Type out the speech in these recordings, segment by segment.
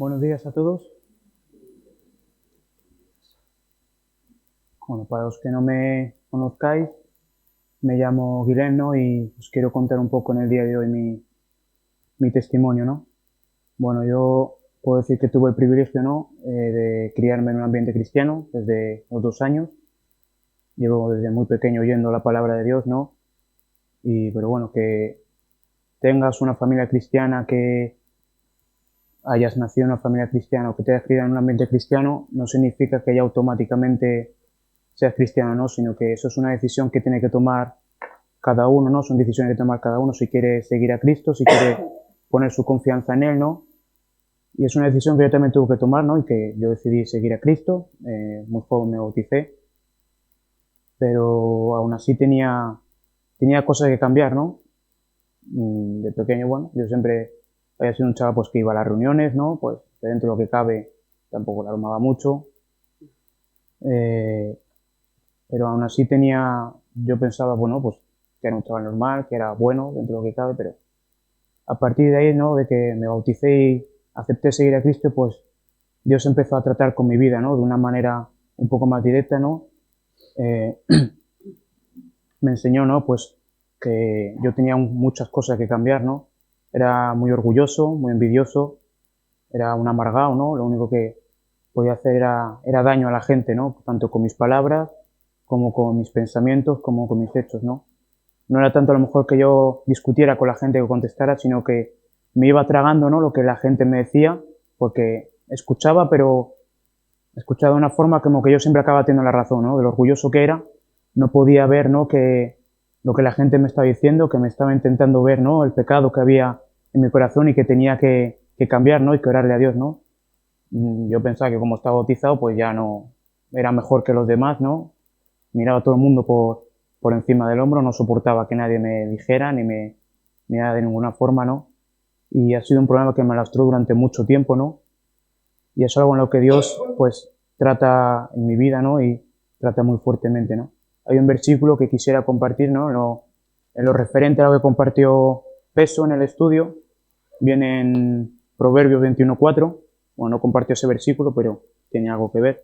Buenos días a todos. Bueno, para los que no me conozcáis, me llamo Guilhem, ¿no? Y os quiero contar un poco en el día de hoy mi testimonio, ¿no? Bueno, yo puedo decir que tuve el privilegio, ¿no? De criarme en un ambiente cristiano desde los 2 años. Llevo desde muy pequeño oyendo la palabra de Dios, ¿no? Pero bueno, que tengas una familia cristiana, que hayas nacido en una familia cristiana o que te hayas criado en un ambiente cristiano, no significa que ya automáticamente seas cristiano, ¿no? Sino que eso es una decisión que tiene que tomar cada uno, ¿no? Son decisiones que tomar cada uno si quiere seguir a Cristo, si quiere poner su confianza en Él, ¿no? Y es una decisión que yo también tuve que tomar, ¿no? Y que yo decidí seguir a Cristo, muy joven me bauticé, pero aún así tenía cosas que cambiar, ¿no? De pequeño, bueno, yo siempre había sido un chaval pues que iba a las reuniones, ¿no? Pues que dentro de lo que cabe tampoco la armaba mucho, eh, pero aún así yo pensaba, bueno, pues que era un chaval normal, que era bueno dentro de lo que cabe, pero a partir de ahí, ¿no? De que me bauticé y acepté seguir a Cristo, pues Dios empezó a tratar con mi vida, ¿no? De una manera un poco más directa, ¿no? Eh, Me enseñó, ¿no? Pues que yo tenía muchas cosas que cambiar, ¿no? Era muy orgulloso, muy envidioso, era un amargado, ¿no? Lo único que podía hacer era daño a la gente, ¿no? Tanto con mis palabras, como con mis pensamientos, como con mis hechos, ¿no? No era tanto a lo mejor que yo discutiera con la gente o contestara, sino que me iba tragando, ¿no? Lo que la gente me decía, porque escuchaba, pero escuchaba de una forma como que yo siempre acababa teniendo la razón, ¿no? De lo orgulloso que era, no podía ver, ¿no? Que lo que la gente me estaba diciendo, que me estaba intentando ver, ¿no? El pecado que había en mi corazón y que tenía que cambiar, ¿no? Y que orarle a Dios, ¿no? Yo pensaba que como estaba bautizado, pues ya no era mejor que los demás, ¿no? Miraba a todo el mundo por encima del hombro, no soportaba que nadie me dijera ni me mirara de ninguna forma, ¿no? Y ha sido un problema que me lastró durante mucho tiempo, ¿no? Y es algo en lo que Dios, pues, trata en mi vida, ¿no? Y trata muy fuertemente, ¿no? Hay un versículo que quisiera compartir, ¿no? En lo referente a lo que compartió Peso en el estudio, viene en Proverbios 21:4. Bueno, no compartió ese versículo, pero tiene algo que ver.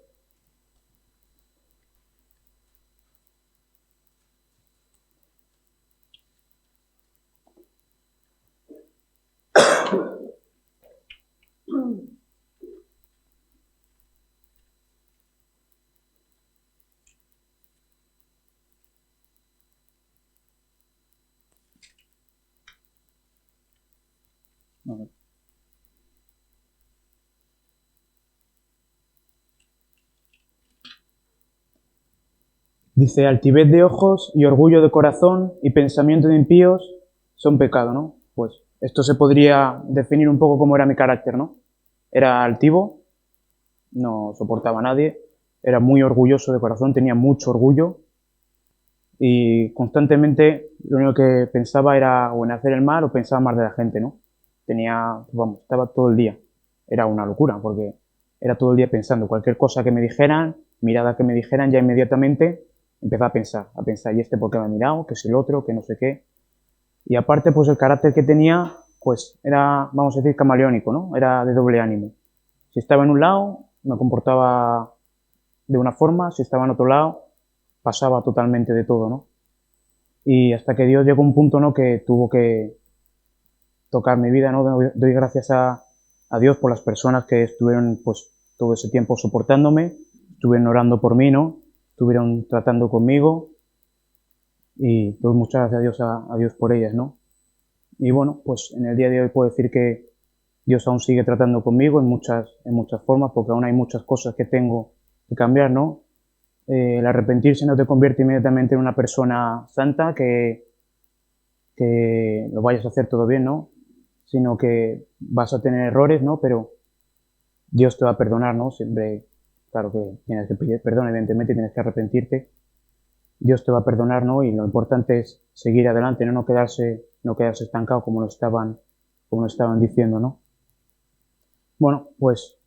A ver. Dice, altivez de ojos y orgullo de corazón y pensamiento de impíos son pecado, ¿no? Pues esto se podría definir un poco como era mi carácter, ¿no? Era altivo, no soportaba a nadie, era muy orgulloso de corazón, tenía mucho orgullo y constantemente lo único que pensaba era o en hacer el mal o pensaba más de la gente, ¿no? Estaba todo el día. Era una locura porque era todo el día pensando cualquier cosa que me dijeran, mirada que me dijeran, ya inmediatamente empezaba a pensar, ¿y este por qué me ha mirado? ¿Qué es el otro? ¿Qué no sé qué? Y aparte, pues el carácter que tenía, pues era, vamos a decir, camaleónico, ¿no? Era de doble ánimo. Si estaba en un lado, me comportaba de una forma, si estaba en otro lado, pasaba totalmente de todo, ¿no? Y hasta que Dios llegó a un punto, ¿no? Que tuvo que tocar mi vida, ¿no? Doy gracias a Dios por las personas que estuvieron, pues, todo ese tiempo soportándome, estuvieron orando por mí, ¿no? Estuvieron tratando conmigo y doy muchas gracias a Dios, a Dios por ellas, ¿no? Y bueno, pues en el día de hoy puedo decir que Dios aún sigue tratando conmigo en muchas formas, porque aún hay muchas cosas que tengo que cambiar, ¿no? El arrepentirse no te convierte inmediatamente en una persona santa, que lo vayas a hacer todo bien, ¿no? Sino que vas a tener errores, ¿no? Pero Dios te va a perdonar, ¿no? Siempre, claro que tienes que pedir perdón, evidentemente tienes que arrepentirte. Dios te va a perdonar, ¿no? Y lo importante es seguir adelante, ¿no? No quedarse estancado como lo estaban diciendo, ¿no? Bueno, pues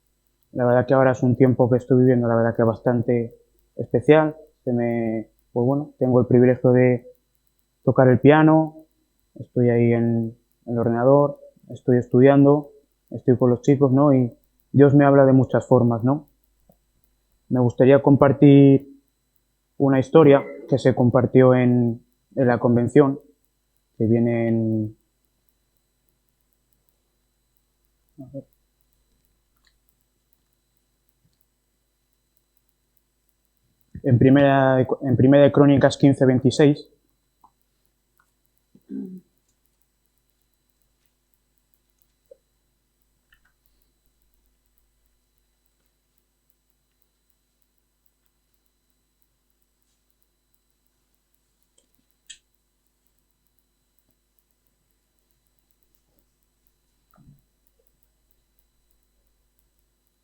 la verdad que ahora es un tiempo que estoy viviendo, la verdad que bastante especial. Pues bueno, tengo el privilegio de tocar el piano, estoy ahí en el ordenador, estoy estudiando, estoy con los chicos, ¿no? Y Dios me habla de muchas formas, ¿no? Me gustaría compartir una historia que se compartió en la convención, que viene en primera de Crónicas 15:26.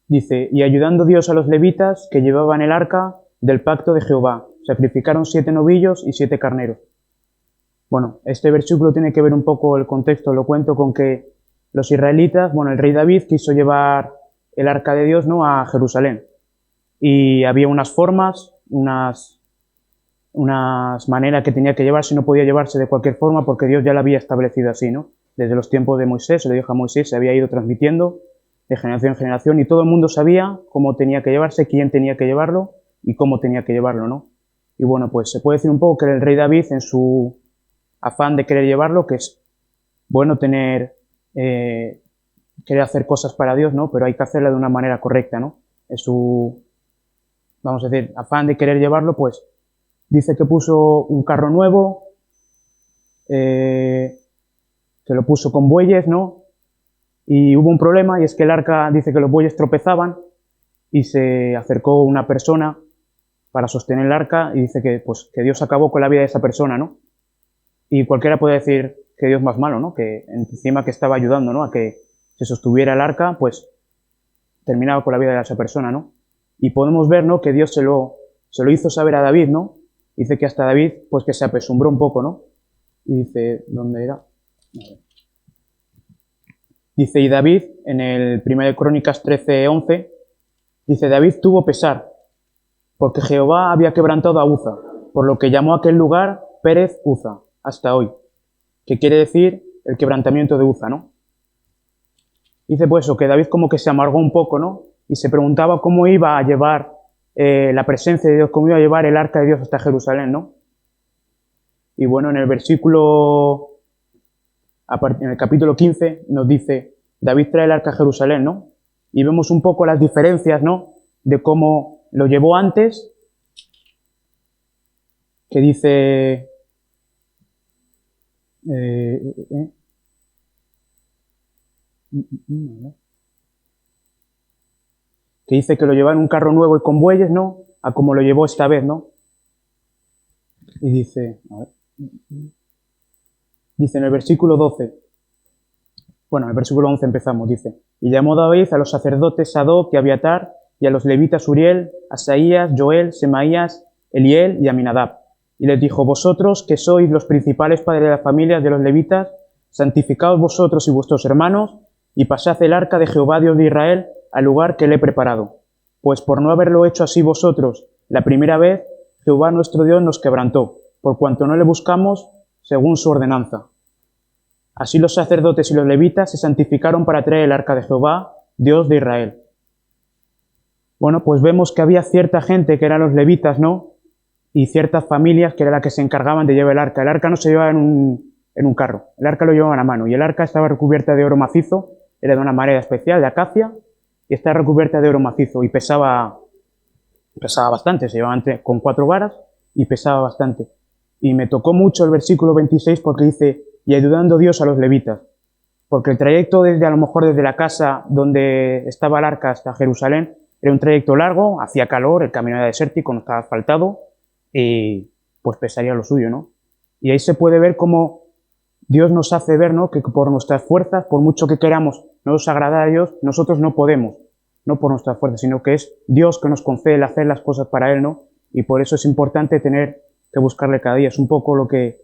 Dice, y ayudando Dios a los levitas que llevaban el arca del pacto de Jehová, sacrificaron 7 novillos y 7 carneros. Bueno, este versículo tiene que ver un poco el contexto, lo cuento con que los israelitas, bueno, el rey David quiso llevar el arca de Dios, ¿no?, a Jerusalén. Y había unas formas, unas maneras que tenía que llevarse, no podía llevarse de cualquier forma porque Dios ya lo había establecido así, ¿no? Desde los tiempos de Moisés, se le dijo a Moisés, se había ido transmitiendo de generación en generación y todo el mundo sabía cómo tenía que llevarse, quién tenía que llevarlo y cómo tenía que llevarlo, ¿no? Y bueno, pues se puede decir un poco que el rey David, en su afán de querer llevarlo, que es bueno tener, querer hacer cosas para Dios, ¿no? Pero hay que hacerla de una manera correcta, ¿no? En su, vamos a decir, afán de querer llevarlo, pues dice que puso un carro nuevo, que lo puso con bueyes, ¿no? Y hubo un problema, y es que el arca dice que los bueyes tropezaban y se acercó una persona para sostener el arca y dice que, pues, que Dios acabó con la vida de esa persona, ¿no? Y cualquiera puede decir que Dios más malo, ¿no? Que encima que estaba ayudando, ¿no?, a que se sostuviera el arca, pues terminaba con la vida de esa persona, ¿no? Y podemos ver, ¿no?, que Dios se lo hizo saber a David, ¿no? Dice que hasta David, pues que se apesumbró un poco, ¿no? Y dice, ¿dónde era? Dice, y David, en el 1 Crónicas 13:11, dice, David tuvo pesar, porque Jehová había quebrantado a Uza, por lo que llamó a aquel lugar Pérez Uza, hasta hoy, que quiere decir el quebrantamiento de Uza, ¿no? Dice pues eso, que David como que se amargó un poco, ¿no? Y se preguntaba cómo iba a llevar la presencia de Dios, cómo iba a llevar el arca de Dios hasta Jerusalén, ¿no? Y bueno, en el versículo, en el capítulo 15, nos dice, David trae el arca a Jerusalén, ¿no? Y vemos un poco las diferencias, ¿no?, de cómo lo llevó antes, que dice, que dice que lo llevaba en un carro nuevo y con bueyes, ¿no?, a como lo llevó esta vez, ¿no? Y dice, a ver, dice en el versículo 12, bueno, en el versículo 11 empezamos, dice, y llamó David a los sacerdotes Sadoc y Abiatar, y a los levitas Uriel, Asaías, Joel, Semaías, Eliel y Aminadab. Y les dijo, vosotros que sois los principales padres de las familias de los levitas, santificaos vosotros y vuestros hermanos, y pasad el arca de Jehová Dios de Israel al lugar que le he preparado. Pues por no haberlo hecho así vosotros la primera vez, Jehová nuestro Dios nos quebrantó, por cuanto no le buscamos según su ordenanza. Así los sacerdotes y los levitas se santificaron para traer el arca de Jehová, Dios de Israel. Bueno, pues vemos que había cierta gente que eran los levitas, ¿no?, y ciertas familias que eran las que se encargaban de llevar el arca. El arca no se llevaba en un carro, el arca lo llevaban a mano, y el arca estaba recubierta de oro macizo, era de una madera especial, de acacia, y estaba recubierta de oro macizo, y pesaba bastante, se llevaba con 4 varas, y pesaba bastante. Y me tocó mucho el versículo 26 porque dice, y ayudando Dios a los levitas, porque el trayecto desde, a lo mejor desde la casa donde estaba el arca hasta Jerusalén, era un trayecto largo, hacía calor, el camino era desértico, no estaba asfaltado, y pues pesaría lo suyo, ¿no? Y ahí se puede ver cómo Dios nos hace ver, ¿no?, que por nuestras fuerzas, por mucho que queramos no nos agradar a Dios, nosotros no podemos, no por nuestras fuerzas, sino que es Dios que nos concede el hacer las cosas para Él, ¿no? Y por eso es importante tener que buscarle cada día. Es un poco lo que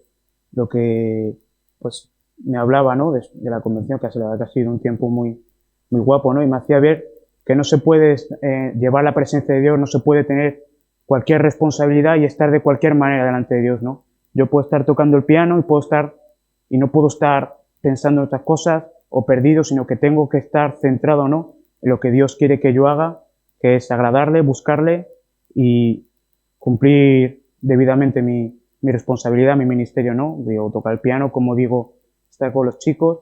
pues me hablaba, ¿no?, de la convención, que ha sido un tiempo muy, muy guapo, ¿no? Y me hacía ver que no se puede llevar la presencia de Dios, no se puede tener cualquier responsabilidad y estar de cualquier manera delante de Dios, ¿no? Yo puedo estar tocando el piano y no puedo estar pensando en otras cosas o perdido, sino que tengo que estar centrado, ¿no?, en lo que Dios quiere que yo haga, que es agradarle, buscarle y cumplir debidamente mi responsabilidad, mi ministerio, ¿no? Digo, tocar el piano, como digo, estar con los chicos,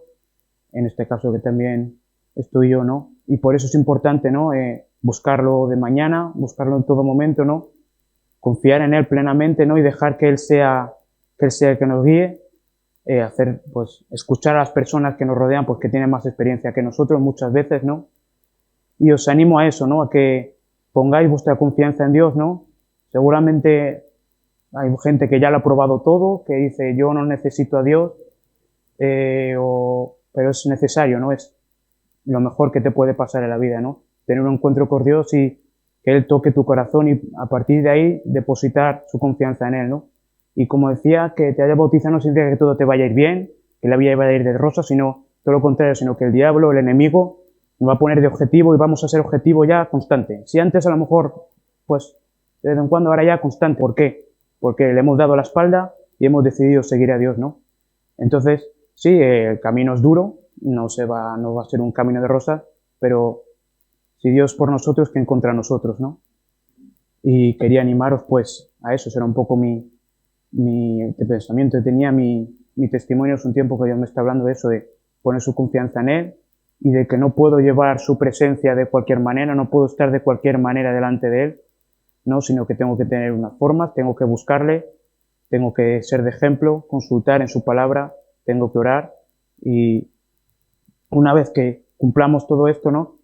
en este caso que también estoy yo, ¿no? Y por eso es importante, ¿no? Buscarlo de mañana, buscarlo en todo momento, ¿no? Confiar en Él plenamente, ¿no? Y dejar que Él sea el que nos guíe, hacer, pues, escuchar a las personas que nos rodean, pues, que tienen más experiencia que nosotros muchas veces, ¿no? Y os animo a eso, ¿no? A que pongáis vuestra confianza en Dios, ¿no? Seguramente hay gente que ya lo ha probado todo, que dice, yo no necesito a Dios, pero es necesario, ¿no? Es lo mejor que te puede pasar en la vida, ¿no? Tener un encuentro con Dios y que Él toque tu corazón y a partir de ahí depositar su confianza en Él, ¿no? Y como decía, que te haya bautizado no significa que todo te vaya a ir bien, que la vida vaya a ir de rosa, sino todo lo contrario, sino que el diablo, el enemigo, nos va a poner de objetivo y vamos a ser objetivo ya constante. Si antes a lo mejor, pues, de vez en cuando, ahora ya constante. ¿Por qué? Porque le hemos dado la espalda y hemos decidido seguir a Dios, ¿no? Entonces, sí, el camino es duro, no va a ser un camino de rosas, pero si Dios por nosotros, ¿quién contra nosotros, no? Y quería animaros, pues, a eso, será un poco mi pensamiento. Tenía mi testimonio, es un tiempo que Dios me está hablando de eso, de poner su confianza en Él y de que no puedo llevar su presencia de cualquier manera, no puedo estar de cualquier manera delante de Él, ¿no? Sino que tengo que tener unas formas, tengo que buscarle, tengo que ser de ejemplo, consultar en su palabra, tengo que orar y una vez que cumplamos todo esto, ¿no?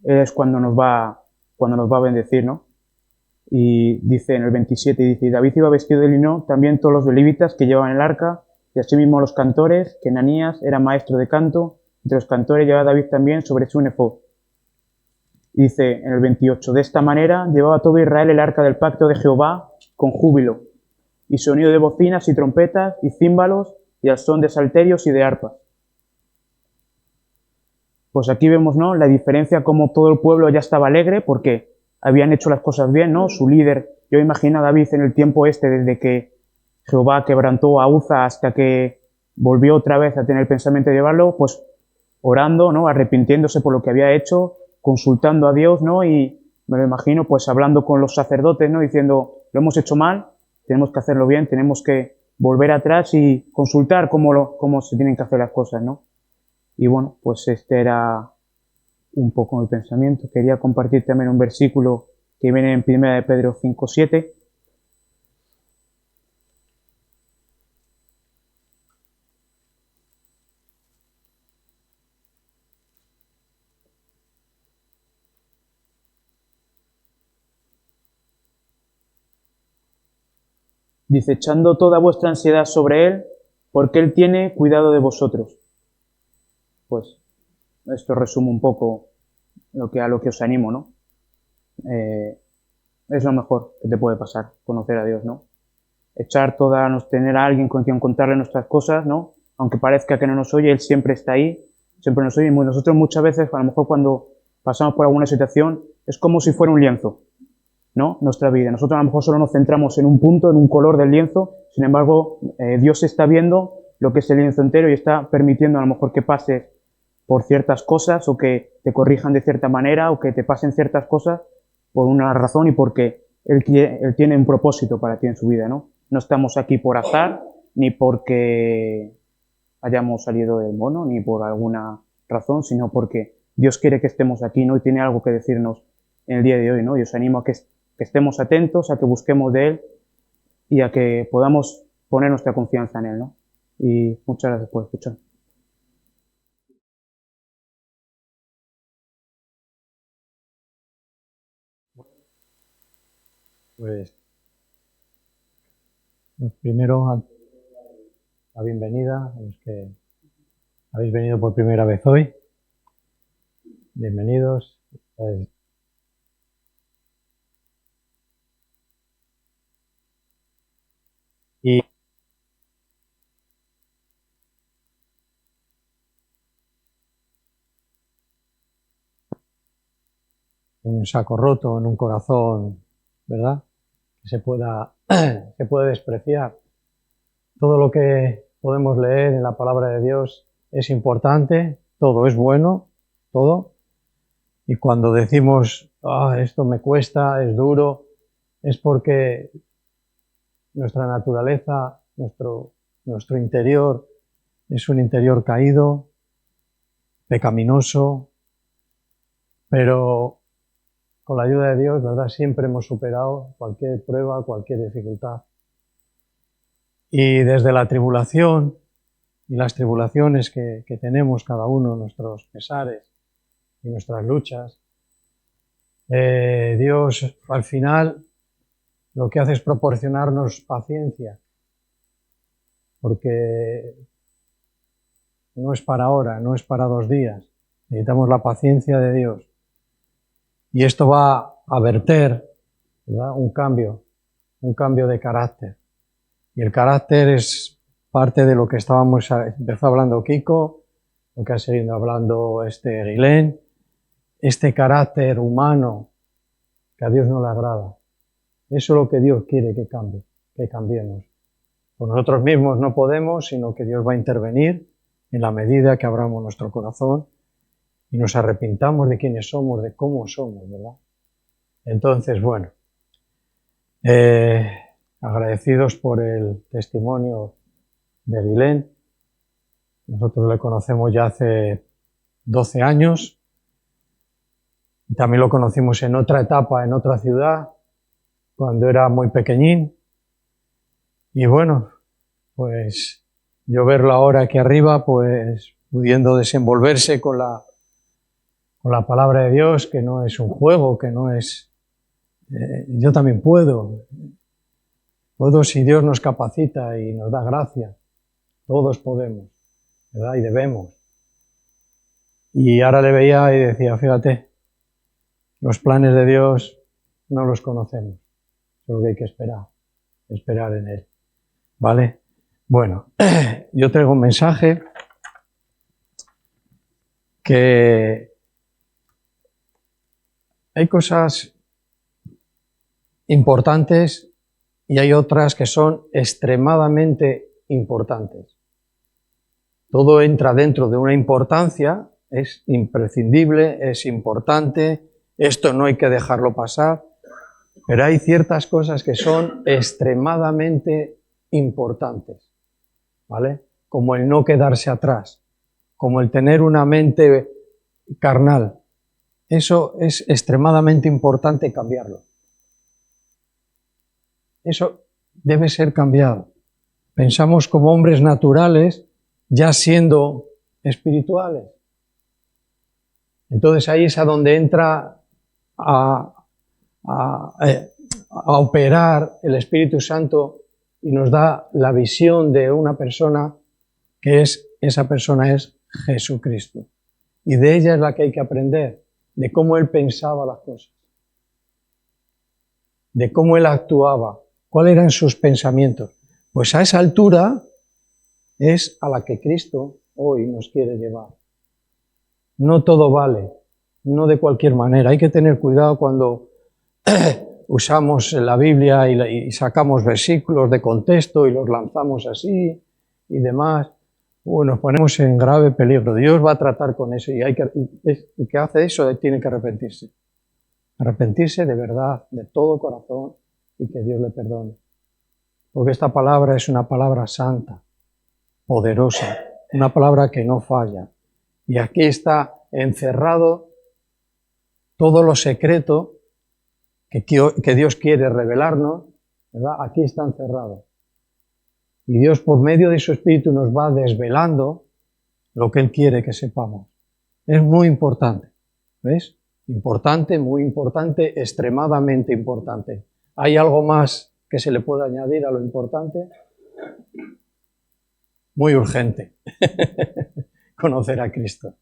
Es cuando nos va a bendecir, ¿no? Y dice en el 27, dice, David iba vestido de lino, también todos los levitas que llevaban el arca, y asimismo los cantores, que Ananías era maestro de canto, entre los cantores llevaba David también sobre su efod. Dice en el 28, de esta manera llevaba todo Israel el arca del pacto de Jehová con júbilo, y sonido de bocinas y trompetas y címbalos, y al son de salterios y de arpas. Pues aquí vemos, ¿no?, la diferencia, como todo el pueblo ya estaba alegre porque habían hecho las cosas bien, ¿no? Su líder, yo imagino a David en el tiempo este, desde que Jehová quebrantó a Uza hasta que volvió otra vez a tener el pensamiento de llevarlo, pues orando, ¿no?, arrepintiéndose por lo que había hecho, consultando a Dios, ¿no? Y me lo imagino, pues hablando con los sacerdotes, ¿no?, diciendo, lo hemos hecho mal, tenemos que hacerlo bien, tenemos que volver atrás y consultar cómo se tienen que hacer las cosas, ¿no? Y bueno, pues este era un poco mi pensamiento. Quería compartir también un versículo que viene en 1 de Pedro 5:7. Dice, echando toda vuestra ansiedad sobre Él, porque Él tiene cuidado de vosotros. Pues esto resume un poco a lo que os animo, ¿no? Es lo mejor que te puede pasar, conocer a Dios, ¿no? Tener a alguien con quien contarle nuestras cosas, ¿no? Aunque parezca que no nos oye, Él siempre está ahí, siempre nos oye. Y nosotros muchas veces, a lo mejor cuando pasamos por alguna situación, es como si fuera un lienzo, ¿no? Nuestra vida. Nosotros a lo mejor solo nos centramos en un punto, en un color del lienzo, sin embargo, Dios está viendo lo que es el lienzo entero y está permitiendo a lo mejor que pases por ciertas cosas o que te corrijan de cierta manera o que te pasen ciertas cosas por una razón y porque Él tiene un propósito para ti en su vida, ¿no? No estamos aquí por azar, ni porque hayamos salido del mono, ni por alguna razón, sino porque Dios quiere que estemos aquí, ¿no? Y tiene algo que decirnos en el día de hoy, ¿no? Y os animo a que estemos atentos, a que busquemos de Él y a que podamos poner nuestra confianza en Él, ¿no? Y muchas gracias por escuchar. Pues primero, la bienvenida a los que habéis venido por primera vez hoy. Bienvenidos. Y un saco roto en un corazón, ¿verdad? Que se puede despreciar. Todo lo que podemos leer en la palabra de Dios es importante, todo es bueno, todo, Y cuando decimos, esto me cuesta, es duro, es porque nuestra naturaleza, nuestro interior es un interior caído, pecaminoso, pero con la ayuda de Dios, ¿verdad? Siempre hemos superado cualquier prueba, cualquier dificultad. Y desde la tribulación y las tribulaciones que tenemos cada uno, nuestros pesares y nuestras luchas, Dios al final lo que hace es proporcionarnos paciencia, porque no es para ahora, no es para 2 días, necesitamos la paciencia de Dios. Y esto va a verter, ¿verdad? un cambio de carácter. Y el carácter es parte de lo que empezó hablando Kiko, lo que ha seguido hablando Guilén, este carácter humano que a Dios no le agrada. Eso es lo que Dios quiere que cambie, que cambiemos. Por nosotros mismos no podemos, sino que Dios va a intervenir en la medida que abramos nuestro corazón y nos arrepintamos de quiénes somos, de cómo somos, ¿verdad? Entonces, bueno, agradecidos por el testimonio de Guilén. Nosotros le conocemos ya hace 12 años y también lo conocimos en otra etapa, en otra ciudad, cuando era muy pequeñín. Y bueno, pues yo verlo ahora aquí arriba, pues pudiendo desenvolverse con la palabra de Dios, que no es un juego, que no es... yo también puedo si Dios nos capacita y nos da gracia. Todos podemos, ¿verdad? Y debemos. Y ahora le veía y decía, fíjate, los planes de Dios no los conocemos, solo que hay que esperar en Él. ¿Vale? Bueno, yo traigo un mensaje que hay cosas importantes y hay otras que son extremadamente importantes. Todo entra dentro de una importancia, es imprescindible, es importante, esto no hay que dejarlo pasar, pero hay ciertas cosas que son extremadamente importantes, ¿vale? Como el no quedarse atrás, como el tener una mente carnal. Eso es extremadamente importante cambiarlo. Eso debe ser cambiado. Pensamos como hombres naturales, ya siendo espirituales. Entonces ahí es a donde entra a operar el Espíritu Santo y nos da la visión de una persona esa persona es Jesucristo. Y de ella es la que hay que aprender, de cómo Él pensaba las cosas, de cómo Él actuaba, cuáles eran sus pensamientos. Pues a esa altura es a la que Cristo hoy nos quiere llevar. No todo vale, no de cualquier manera. Hay que tener cuidado cuando usamos la Biblia y sacamos versículos de contexto y los lanzamos así y demás. Nos ponemos en grave peligro. Dios va a tratar con eso y el que hace eso tiene que arrepentirse. Arrepentirse de verdad, de todo corazón y que Dios le perdone. Porque esta palabra es una palabra santa, poderosa, una palabra que no falla. Y aquí está encerrado todo lo secreto que Dios quiere revelarnos, ¿verdad? Aquí está encerrado. Y Dios por medio de su Espíritu nos va desvelando lo que Él quiere que sepamos. Es muy importante, ¿ves? Importante, muy importante, extremadamente importante. ¿Hay algo más que se le pueda añadir a lo importante? Muy urgente. Conocer a Cristo.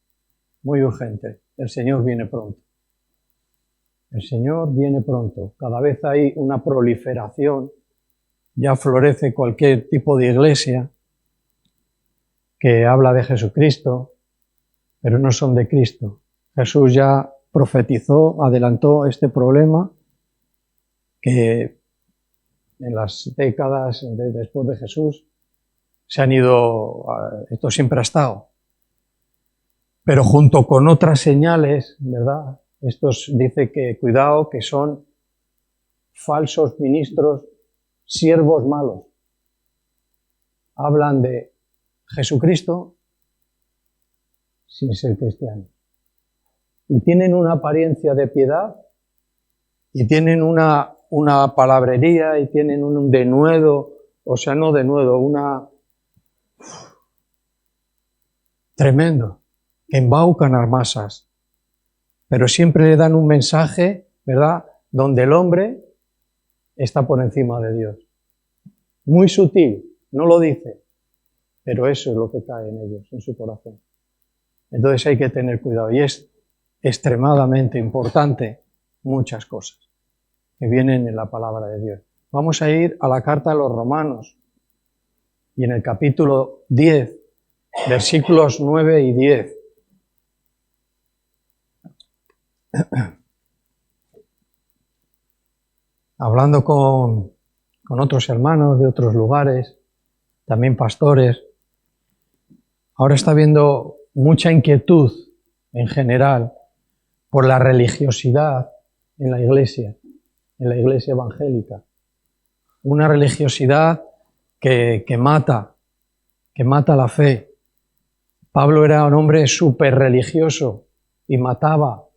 Muy urgente. El Señor viene pronto. El Señor viene pronto. Cada vez hay una proliferación. Ya florece cualquier tipo de iglesia que habla de Jesucristo, pero no son de Cristo. Jesús ya profetizó, adelantó este problema que en las décadas después de Jesús se han ido, esto siempre ha estado. Pero junto con otras señales, ¿verdad? Estos dice que cuidado, que son falsos ministros, siervos malos. Hablan de Jesucristo sin ser cristianos. Y tienen una apariencia de piedad, y tienen una palabrería, y tienen un denuedo, o sea, no denuedo, tremendo, que embaucan a las masas. Pero siempre le dan un mensaje, ¿verdad?, donde el hombre está por encima de Dios. Muy sutil, no lo dice, pero eso es lo que cae en ellos, en su corazón. Entonces hay que tener cuidado, y es extremadamente importante muchas cosas que vienen en la palabra de Dios. Vamos a ir a la carta a los Romanos, y en el capítulo 10, versículos 9 y 10. Hablando con otros hermanos de otros lugares, también pastores, ahora está habiendo mucha inquietud en general por la religiosidad en la iglesia evangélica. Una religiosidad que mata la fe. Pablo era un hombre súper religioso y mataba,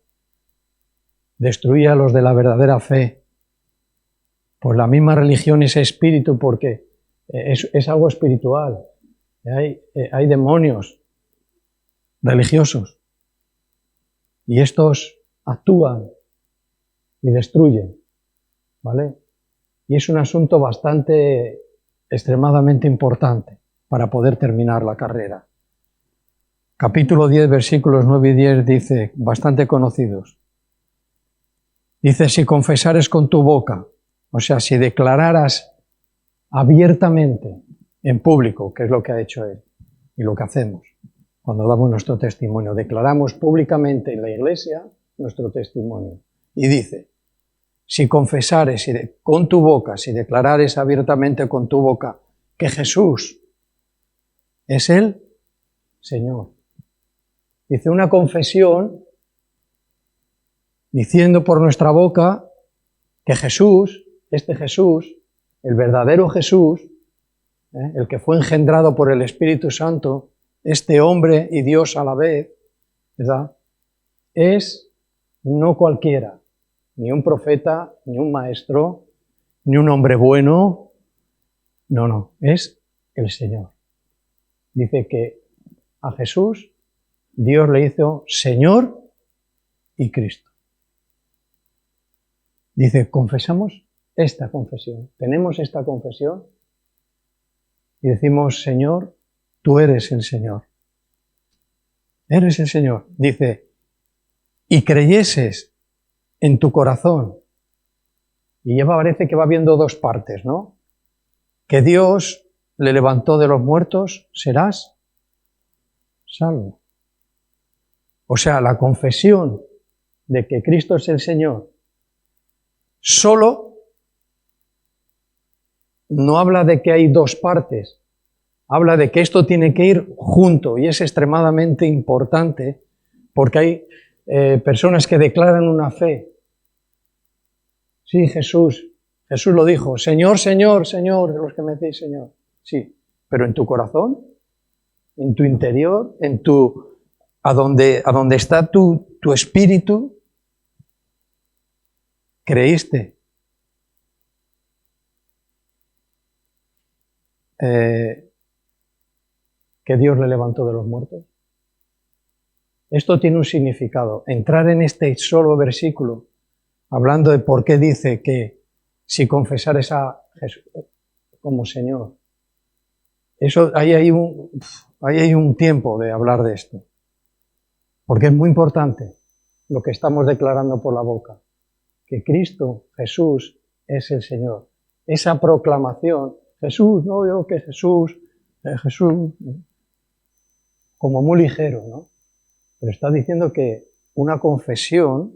destruía a los de la verdadera fe. Pues la misma religión es espíritu, porque es algo espiritual. Hay demonios religiosos y estos actúan y destruyen, ¿vale? Y es un asunto extremadamente importante para poder terminar la carrera. Capítulo 10, versículos 9 y 10 dice, bastante conocidos. Dice, si confesares con tu boca, o sea, si declararas abiertamente en público, que es lo que ha hecho él y lo que hacemos cuando damos nuestro testimonio, declaramos públicamente en la iglesia nuestro testimonio. Y dice, si confesares con tu boca, si declarares abiertamente con tu boca que Jesús es el Señor. Dice, una confesión diciendo por nuestra boca que Jesús, este Jesús, el verdadero Jesús, el que fue engendrado por el Espíritu Santo, este hombre y Dios a la vez, ¿verdad?, es no cualquiera, ni un profeta, ni un maestro, ni un hombre bueno, no, es el Señor. Dice que a Jesús Dios le hizo Señor y Cristo. Dice, confesamos esta confesión, tenemos esta confesión y decimos, Señor, tú eres el Señor. Eres el Señor. Dice, y creyeses en tu corazón. Y ya parece que va viendo dos partes, ¿no? Que Dios le levantó de los muertos, serás salvo. O sea, la confesión de que Cristo es el Señor solo no habla de que hay dos partes, habla de que esto tiene que ir junto, y es extremadamente importante porque hay personas que declaran una fe. Sí, Jesús lo dijo, Señor, Señor, Señor, los que me decís Señor. Sí, pero en tu corazón, en tu interior, a donde está tu espíritu, ¿creíste que Dios le levantó de los muertos? Esto tiene un significado. Entrar en este solo versículo, hablando de por qué dice que si confesares a Jesús como Señor, eso, ahí hay un tiempo de hablar de esto, porque es muy importante lo que estamos declarando por la boca, que Cristo, Jesús, es el Señor. Esa proclamación, Jesús, no yo que Jesús, como muy ligero, ¿no? Pero está diciendo que una confesión,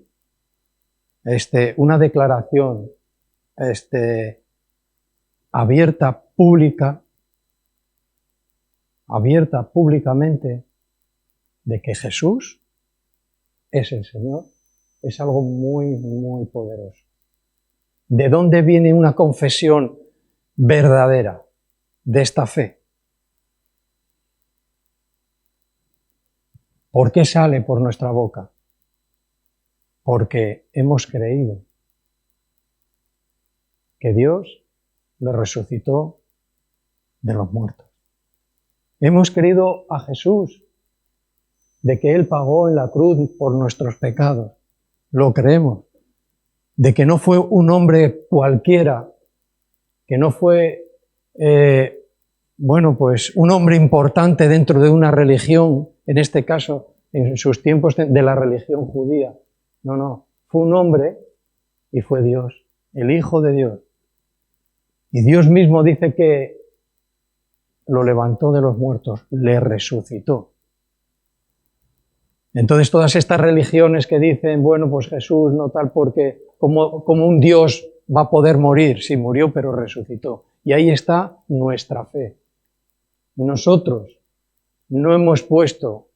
una declaración abierta públicamente de que Jesús es el Señor, es algo muy, muy poderoso. ¿De dónde viene una confesión verdadera de esta fe? ¿Por qué sale por nuestra boca? Porque hemos creído que Dios lo resucitó de los muertos. Hemos creído a Jesús, de que Él pagó en la cruz por nuestros pecados. Lo creemos. De que no fue un hombre cualquiera, que no fue, pues un hombre importante dentro de una religión, en este caso, en sus tiempos de la religión judía. No, fue un hombre y fue Dios, el Hijo de Dios. Y Dios mismo dice que lo levantó de los muertos, le resucitó. Entonces todas estas religiones que dicen, pues Jesús no tal porque como un Dios va a poder morir, sí murió pero resucitó. Y ahí está nuestra fe. Nosotros no hemos puesto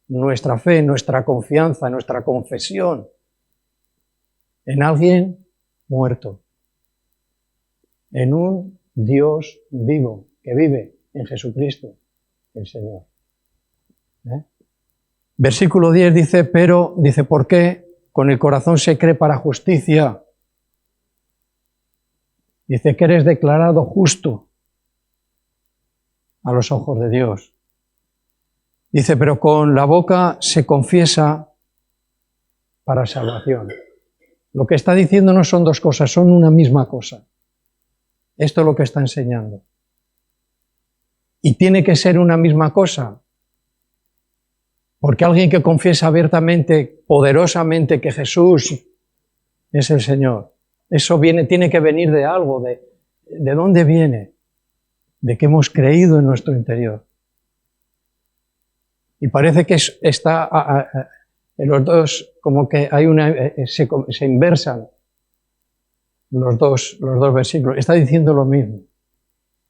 nuestra fe, nuestra confianza, nuestra confesión en alguien muerto, en un Dios vivo, que vive en Jesucristo, el Señor. Versículo 10 dice, ¿por qué? Con el corazón se cree para justicia. Dice que eres declarado justo a los ojos de Dios. Dice, pero con la boca se confiesa para salvación. Lo que está diciendo no son dos cosas, son una misma cosa. Esto es lo que está enseñando. Y tiene que ser una misma cosa. Porque alguien que confiesa abiertamente, poderosamente que Jesús es el Señor, eso tiene que venir de algo. ¿De dónde viene? De que hemos creído en nuestro interior. Y parece que está en los dos, como que hay se inversan los dos versículos. Está diciendo lo mismo.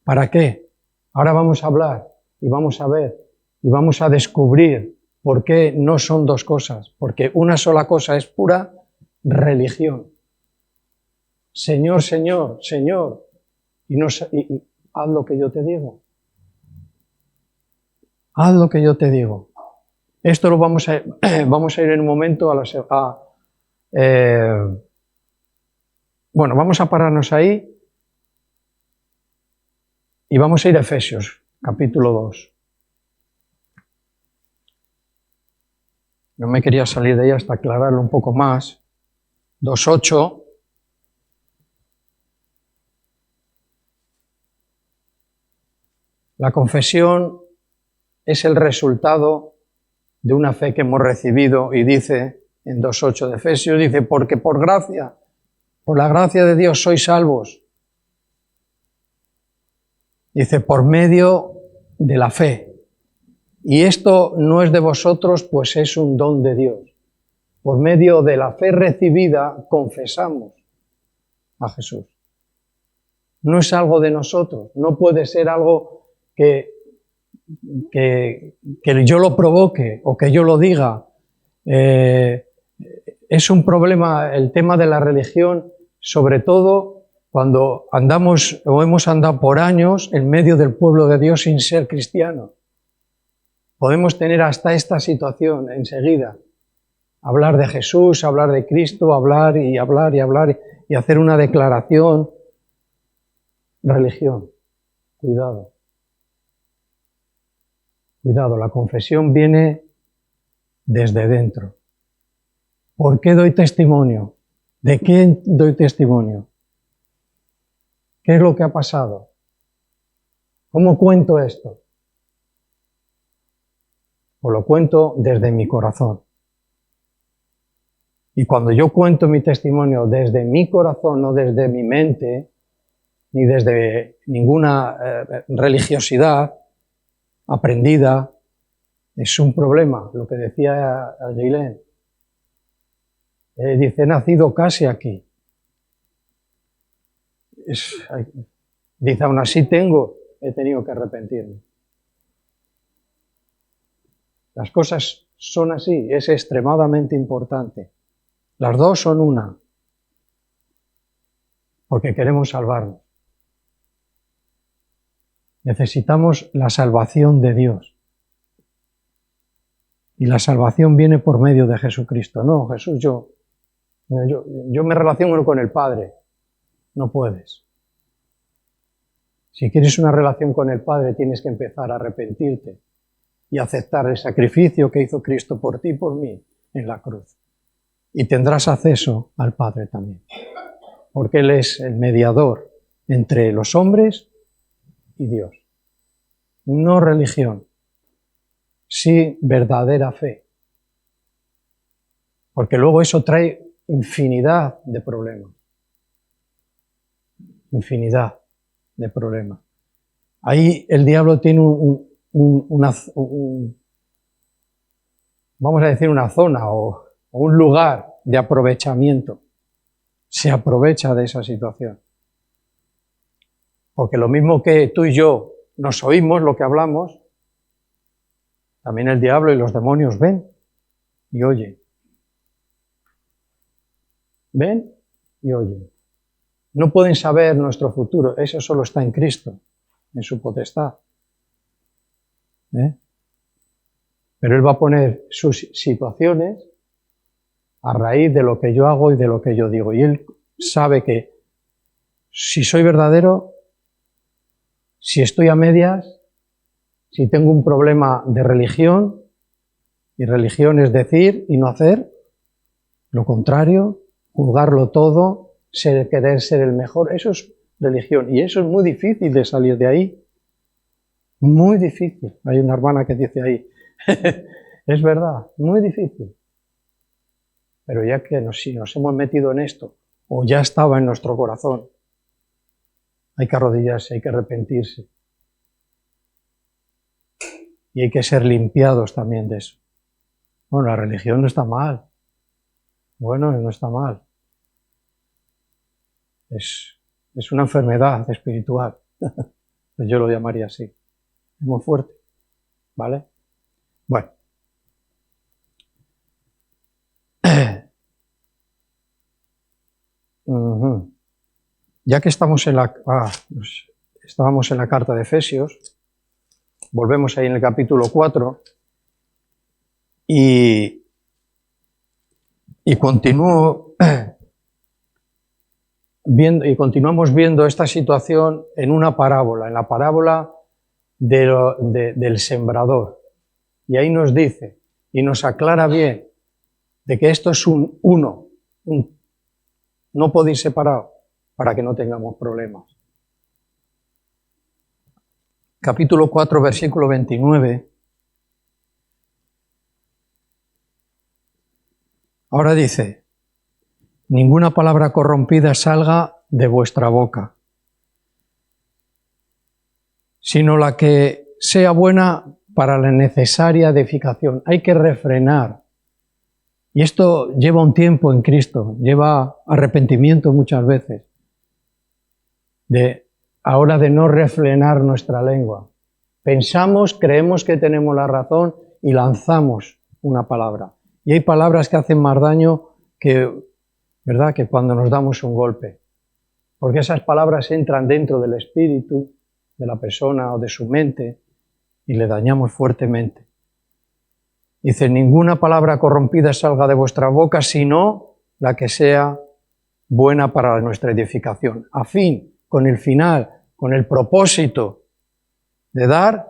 ¿Para qué? Ahora vamos a hablar y vamos a ver y vamos a descubrir por qué no son dos cosas. Porque una sola cosa es pura religión. Señor, Señor, Señor. Y haz lo que yo te digo. Haz lo que yo te digo. Esto lo vamos a ir en un momento vamos a pararnos ahí y vamos a ir a Efesios, capítulo 2. No me quería salir de ella hasta aclararlo un poco más. 2:8. La confesión es el resultado de una fe que hemos recibido y dice en 2:8 de Efesios, dice, porque por la gracia de Dios sois salvos. Dice, por medio de la fe. Y esto no es de vosotros, pues es un don de Dios. Por medio de la fe recibida, confesamos a Jesús. No es algo de nosotros, no puede ser algo que yo lo provoque o que yo lo diga. Es un problema el tema de la religión, sobre todo cuando andamos o hemos andado por años en medio del pueblo de Dios sin ser cristianos. Podemos tener hasta esta situación enseguida. Hablar de Jesús, hablar de Cristo, hablar y hacer una declaración. Religión. Cuidado. Cuidado, la confesión viene desde dentro. ¿Por qué doy testimonio? ¿De quién doy testimonio? ¿Qué es lo que ha pasado? ¿Cómo cuento esto? Pues lo cuento desde mi corazón. Y cuando yo cuento mi testimonio desde mi corazón, no desde mi mente, ni desde ninguna religiosidad aprendida, es un problema, lo que decía Gilén. Dice, he nacido casi aquí. Dice, aún así he tenido que arrepentirme. Las cosas son así, es extremadamente importante. Las dos son una, porque queremos salvarnos. Necesitamos la salvación de Dios. Y la salvación viene por medio de Jesucristo. No, Jesús, yo me relaciono con el Padre. No puedes. Si quieres una relación con el Padre, tienes que empezar a arrepentirte y aceptar el sacrificio que hizo Cristo por ti y por mí en la cruz. Y tendrás acceso al Padre también. Porque Él es el mediador entre los hombres y Dios. No religión, sí verdadera fe. Porque luego eso trae infinidad de problemas. Infinidad de problemas. Ahí el diablo tiene vamos a decir, una zona o un lugar de aprovechamiento. Se aprovecha de esa situación. Porque lo mismo que tú y yo nos oímos lo que hablamos, también el diablo y los demonios ven y oyen. Ven y oyen. No pueden saber nuestro futuro, eso solo está en Cristo, en su potestad. Pero Él va a poner sus situaciones a raíz de lo que yo hago y de lo que yo digo. Y Él sabe que si soy verdadero, si estoy a medias, si tengo un problema de religión, y religión es decir y no hacer, lo contrario, juzgarlo todo, querer ser el mejor, eso es religión. Y eso es muy difícil de salir de ahí. Muy difícil. Hay una hermana que dice ahí, es verdad, muy difícil. Pero ya que si nos hemos metido en esto, o ya estaba en nuestro corazón, hay que arrodillarse, hay que arrepentirse. Y hay que ser limpiados también de eso. Bueno, la religión no está mal. Bueno, no está mal. Es una enfermedad espiritual. Yo lo llamaría así. Es muy fuerte. ¿Vale? Bueno. Ya que estamos estábamos en la carta de Efesios, volvemos ahí en el capítulo 4 y continuamos viendo esta situación en una parábola, en la parábola del sembrador. Y ahí nos dice y nos aclara bien de que esto es un uno, no podéis separar para que no tengamos problemas. Capítulo 4, versículo 29. Ahora dice, ninguna palabra corrompida salga de vuestra boca, sino la que sea buena para la necesaria edificación. Hay que refrenar. Y esto lleva un tiempo en Cristo, lleva arrepentimiento muchas veces. Ahora de no refrenar nuestra lengua. Pensamos, creemos que tenemos la razón y lanzamos una palabra. Y hay palabras que hacen más daño que cuando nos damos un golpe. Porque esas palabras entran dentro del espíritu de la persona o de su mente y le dañamos fuertemente. Dice, ninguna palabra corrompida salga de vuestra boca, sino la que sea buena para nuestra edificación, a fin, con el final, con el propósito de dar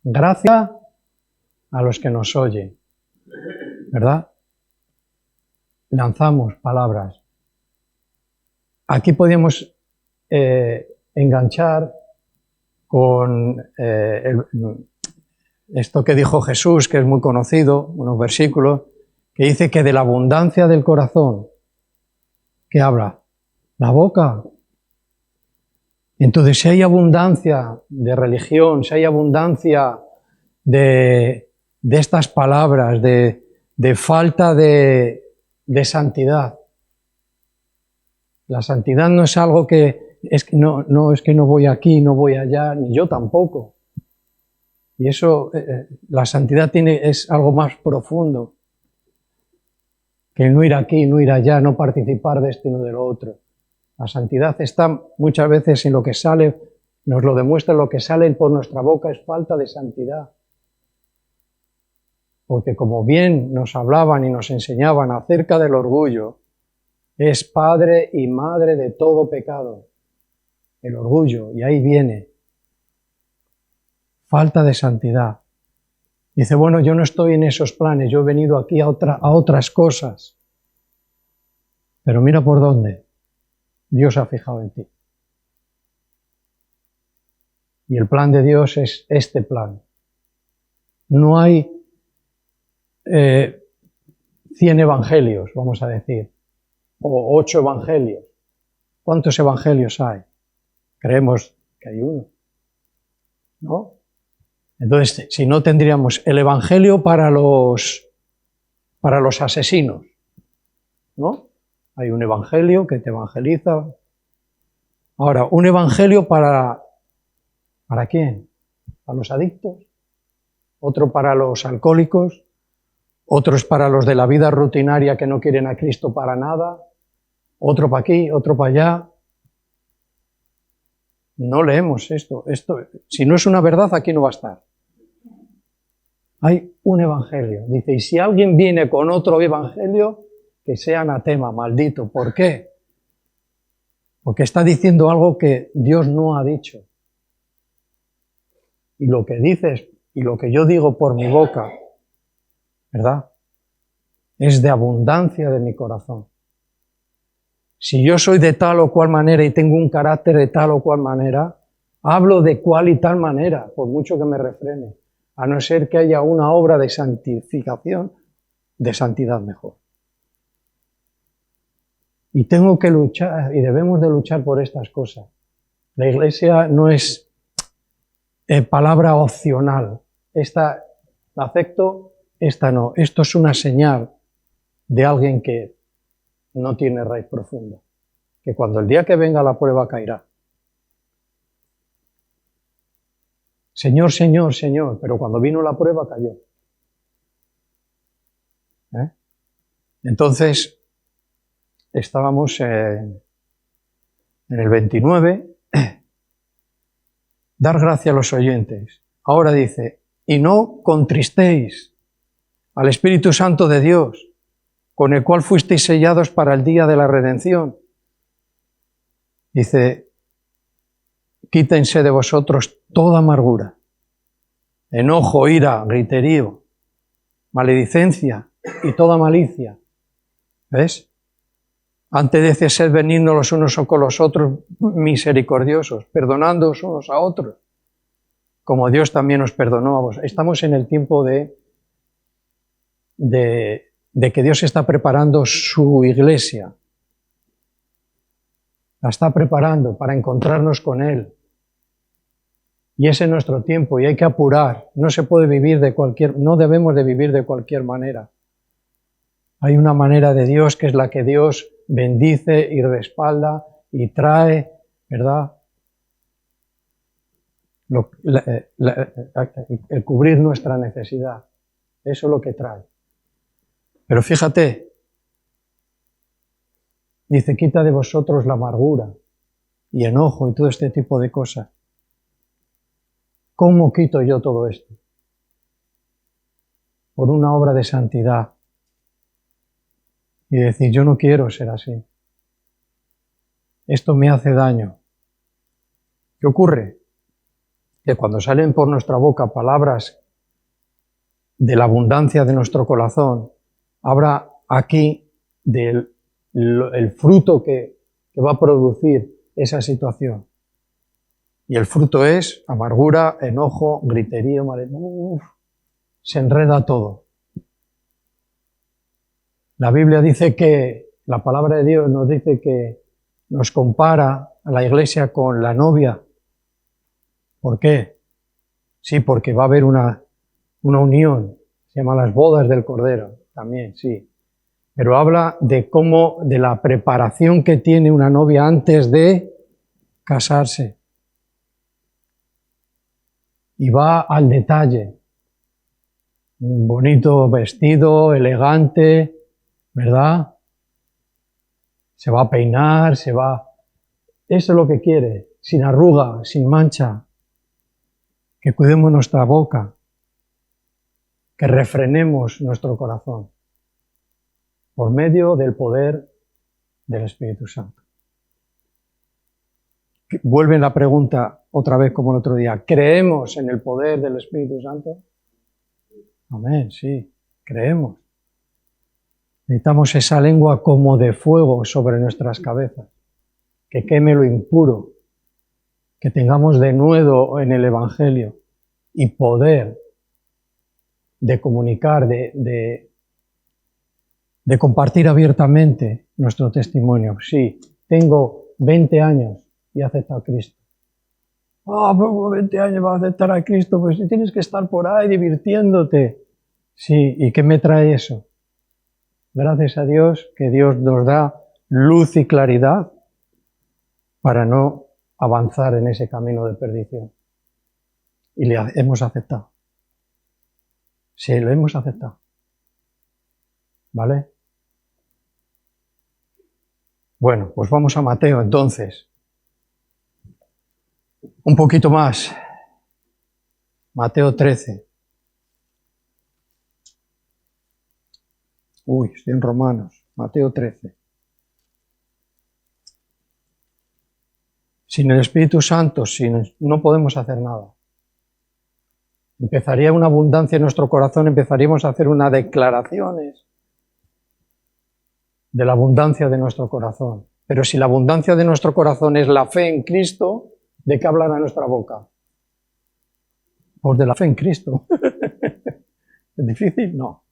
gracia a los que nos oyen, ¿verdad? Lanzamos palabras. Aquí podemos enganchar con esto que dijo Jesús, que es muy conocido, unos versículos, que dice que de la abundancia del corazón, ¿qué habla? La boca. Entonces, si hay abundancia de religión, si hay abundancia de estas palabras, de falta de santidad, la santidad no es algo que es que no voy aquí, no voy allá, ni yo tampoco. Y eso, la santidad es algo más profundo. que el no ir aquí, no ir allá, no participar de esto y no de lo otro. La santidad está muchas veces en lo que sale, nos lo demuestra, lo que sale por nuestra boca es falta de santidad. Porque como bien nos hablaban y nos enseñaban acerca del orgullo, es padre y madre de todo pecado. El orgullo, y ahí viene. Falta de santidad. Dice, bueno, yo no estoy en esos planes, yo he venido aquí a otras cosas. Pero mira por dónde Dios ha fijado en ti. Y el plan de Dios es este plan. No hay 100 evangelios, vamos a decir, o 8 evangelios. ¿Cuántos evangelios hay? Creemos que hay uno, ¿no? Entonces, si no, tendríamos el evangelio para los asesinos, ¿no? Hay un evangelio que te evangeliza. Ahora, un evangelio ¿para quién? ¿Para los adictos? Otro para los alcohólicos, otros para los de la vida rutinaria que no quieren a Cristo para nada, otro para aquí, otro para allá. No leemos esto. Si no es una verdad, aquí no va a estar. Hay un evangelio. Dice, y si alguien viene con otro evangelio, que sea anatema, maldito. ¿Por qué? Porque está diciendo algo que Dios no ha dicho. Y lo que dices y lo que yo digo por mi boca, ¿verdad? Es de abundancia de mi corazón. Si yo soy de tal o cual manera y tengo un carácter de tal o cual manera, hablo de cual y tal manera, por mucho que me refrene, a no ser que haya una obra de santificación, de santidad mejor. Y tengo que luchar, y debemos de luchar por estas cosas. La Iglesia no es palabra opcional. Esta la acepto, esta no. Esto es una señal de alguien que no tiene raíz profunda. Que cuando el día que venga la prueba caerá. Señor, Señor, Señor. Pero cuando vino la prueba cayó. Entonces, estábamos en el 29. Dar gracia a los oyentes. Ahora dice, y no contristéis al Espíritu Santo de Dios, con el cual fuisteis sellados para el día de la redención. Dice, quítense de vosotros toda amargura, enojo, ira, griterío, maledicencia y toda malicia. ¿Ves? Antes de ser benignos los unos con los otros, misericordiosos, perdonándoos unos a otros, como Dios también os perdonó a vos. Estamos en el tiempo de que Dios está preparando su iglesia. La está preparando para encontrarnos con Él. Y ese es nuestro tiempo y hay que apurar. No se puede vivir no debemos de vivir de cualquier manera. Hay una manera de Dios que es la que Dios bendice y respalda y trae, ¿verdad? El cubrir nuestra necesidad. Eso es lo que trae. Pero fíjate, dice, quita de vosotros la amargura y enojo y todo este tipo de cosas. ¿Cómo quito yo todo esto? Por una obra de santidad. Y decir, yo no quiero ser así. Esto me hace daño. ¿Qué ocurre? Que cuando salen por nuestra boca palabras de la abundancia de nuestro corazón, habrá aquí el fruto que va a producir esa situación. Y el fruto es amargura, enojo, griterío, se enreda todo. La Biblia dice que, la palabra de Dios nos dice que nos compara a la iglesia con la novia. ¿Por qué? Sí, porque va a haber una unión, se llama las bodas del Cordero, también, sí. Pero habla de la preparación que tiene una novia antes de casarse. Y va al detalle. Un bonito vestido, elegante, ¿verdad? Se va a peinar, Eso es lo que quiere, sin arruga, sin mancha. Que cuidemos nuestra boca, que refrenemos nuestro corazón por medio del poder del Espíritu Santo. Vuelve la pregunta otra vez como el otro día. ¿Creemos en el poder del Espíritu Santo? Amén, sí, creemos. Necesitamos esa lengua como de fuego sobre nuestras cabezas, que queme lo impuro, que tengamos denuedo en el Evangelio y poder de comunicar, de compartir abiertamente nuestro testimonio. Sí, tengo 20 años y he aceptado a Cristo. Pero 20 años vas a aceptar a Cristo, pues tienes que estar por ahí divirtiéndote. Sí, ¿y qué me trae eso? Gracias a Dios que Dios nos da luz y claridad para no avanzar en ese camino de perdición. Y le hemos aceptado. Sí, lo hemos aceptado. ¿Vale? Bueno, pues vamos a Mateo entonces. Un poquito más. Mateo 13. Estoy en Romanos. Mateo 13. Sin el Espíritu Santo, no podemos hacer nada. Empezaría una abundancia en nuestro corazón, empezaríamos a hacer unas declaraciones de la abundancia de nuestro corazón. Pero si la abundancia de nuestro corazón es la fe en Cristo, ¿de qué hablará nuestra boca? Pues de la fe en Cristo. ¿Es difícil? No.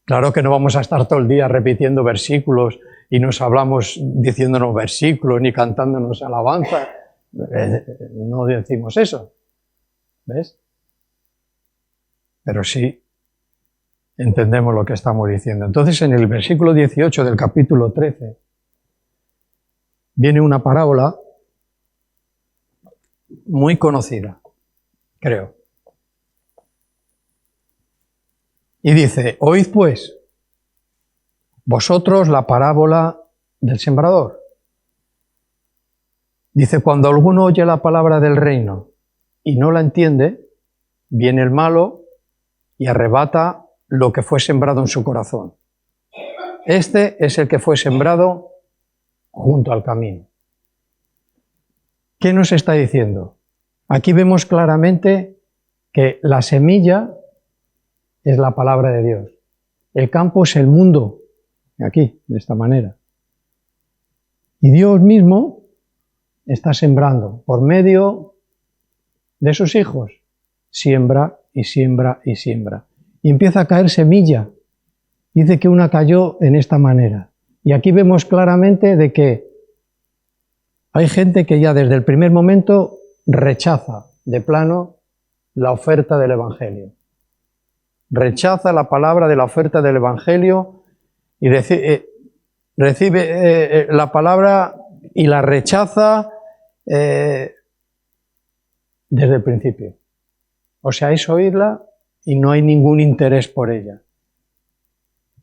Claro que no vamos a estar todo el día repitiendo versículos y nos hablamos diciéndonos versículos ni cantándonos alabanza. No decimos eso. ¿Ves? Pero sí entendemos lo que estamos diciendo. Entonces, en el versículo 18 del capítulo 13 viene una parábola muy conocida, creo. Y dice, oíd pues, vosotros la parábola del sembrador. Dice, cuando alguno oye la palabra del reino y no la entiende, viene el malo y arrebata lo que fue sembrado en su corazón. Este es el que fue sembrado junto al camino. ¿Qué nos está diciendo? Aquí vemos claramente que la semilla es la palabra de Dios. El campo es el mundo, aquí, de esta manera. Y Dios mismo está sembrando por medio de sus hijos. Siembra y siembra y siembra. Y empieza a caer semilla. Dice que una cayó en esta manera. Y aquí vemos claramente de que hay gente que ya desde el primer momento rechaza de plano la oferta del Evangelio. Rechaza la palabra de la oferta del Evangelio y recibe la palabra y la rechaza desde el principio. O sea, es oírla y no hay ningún interés por ella.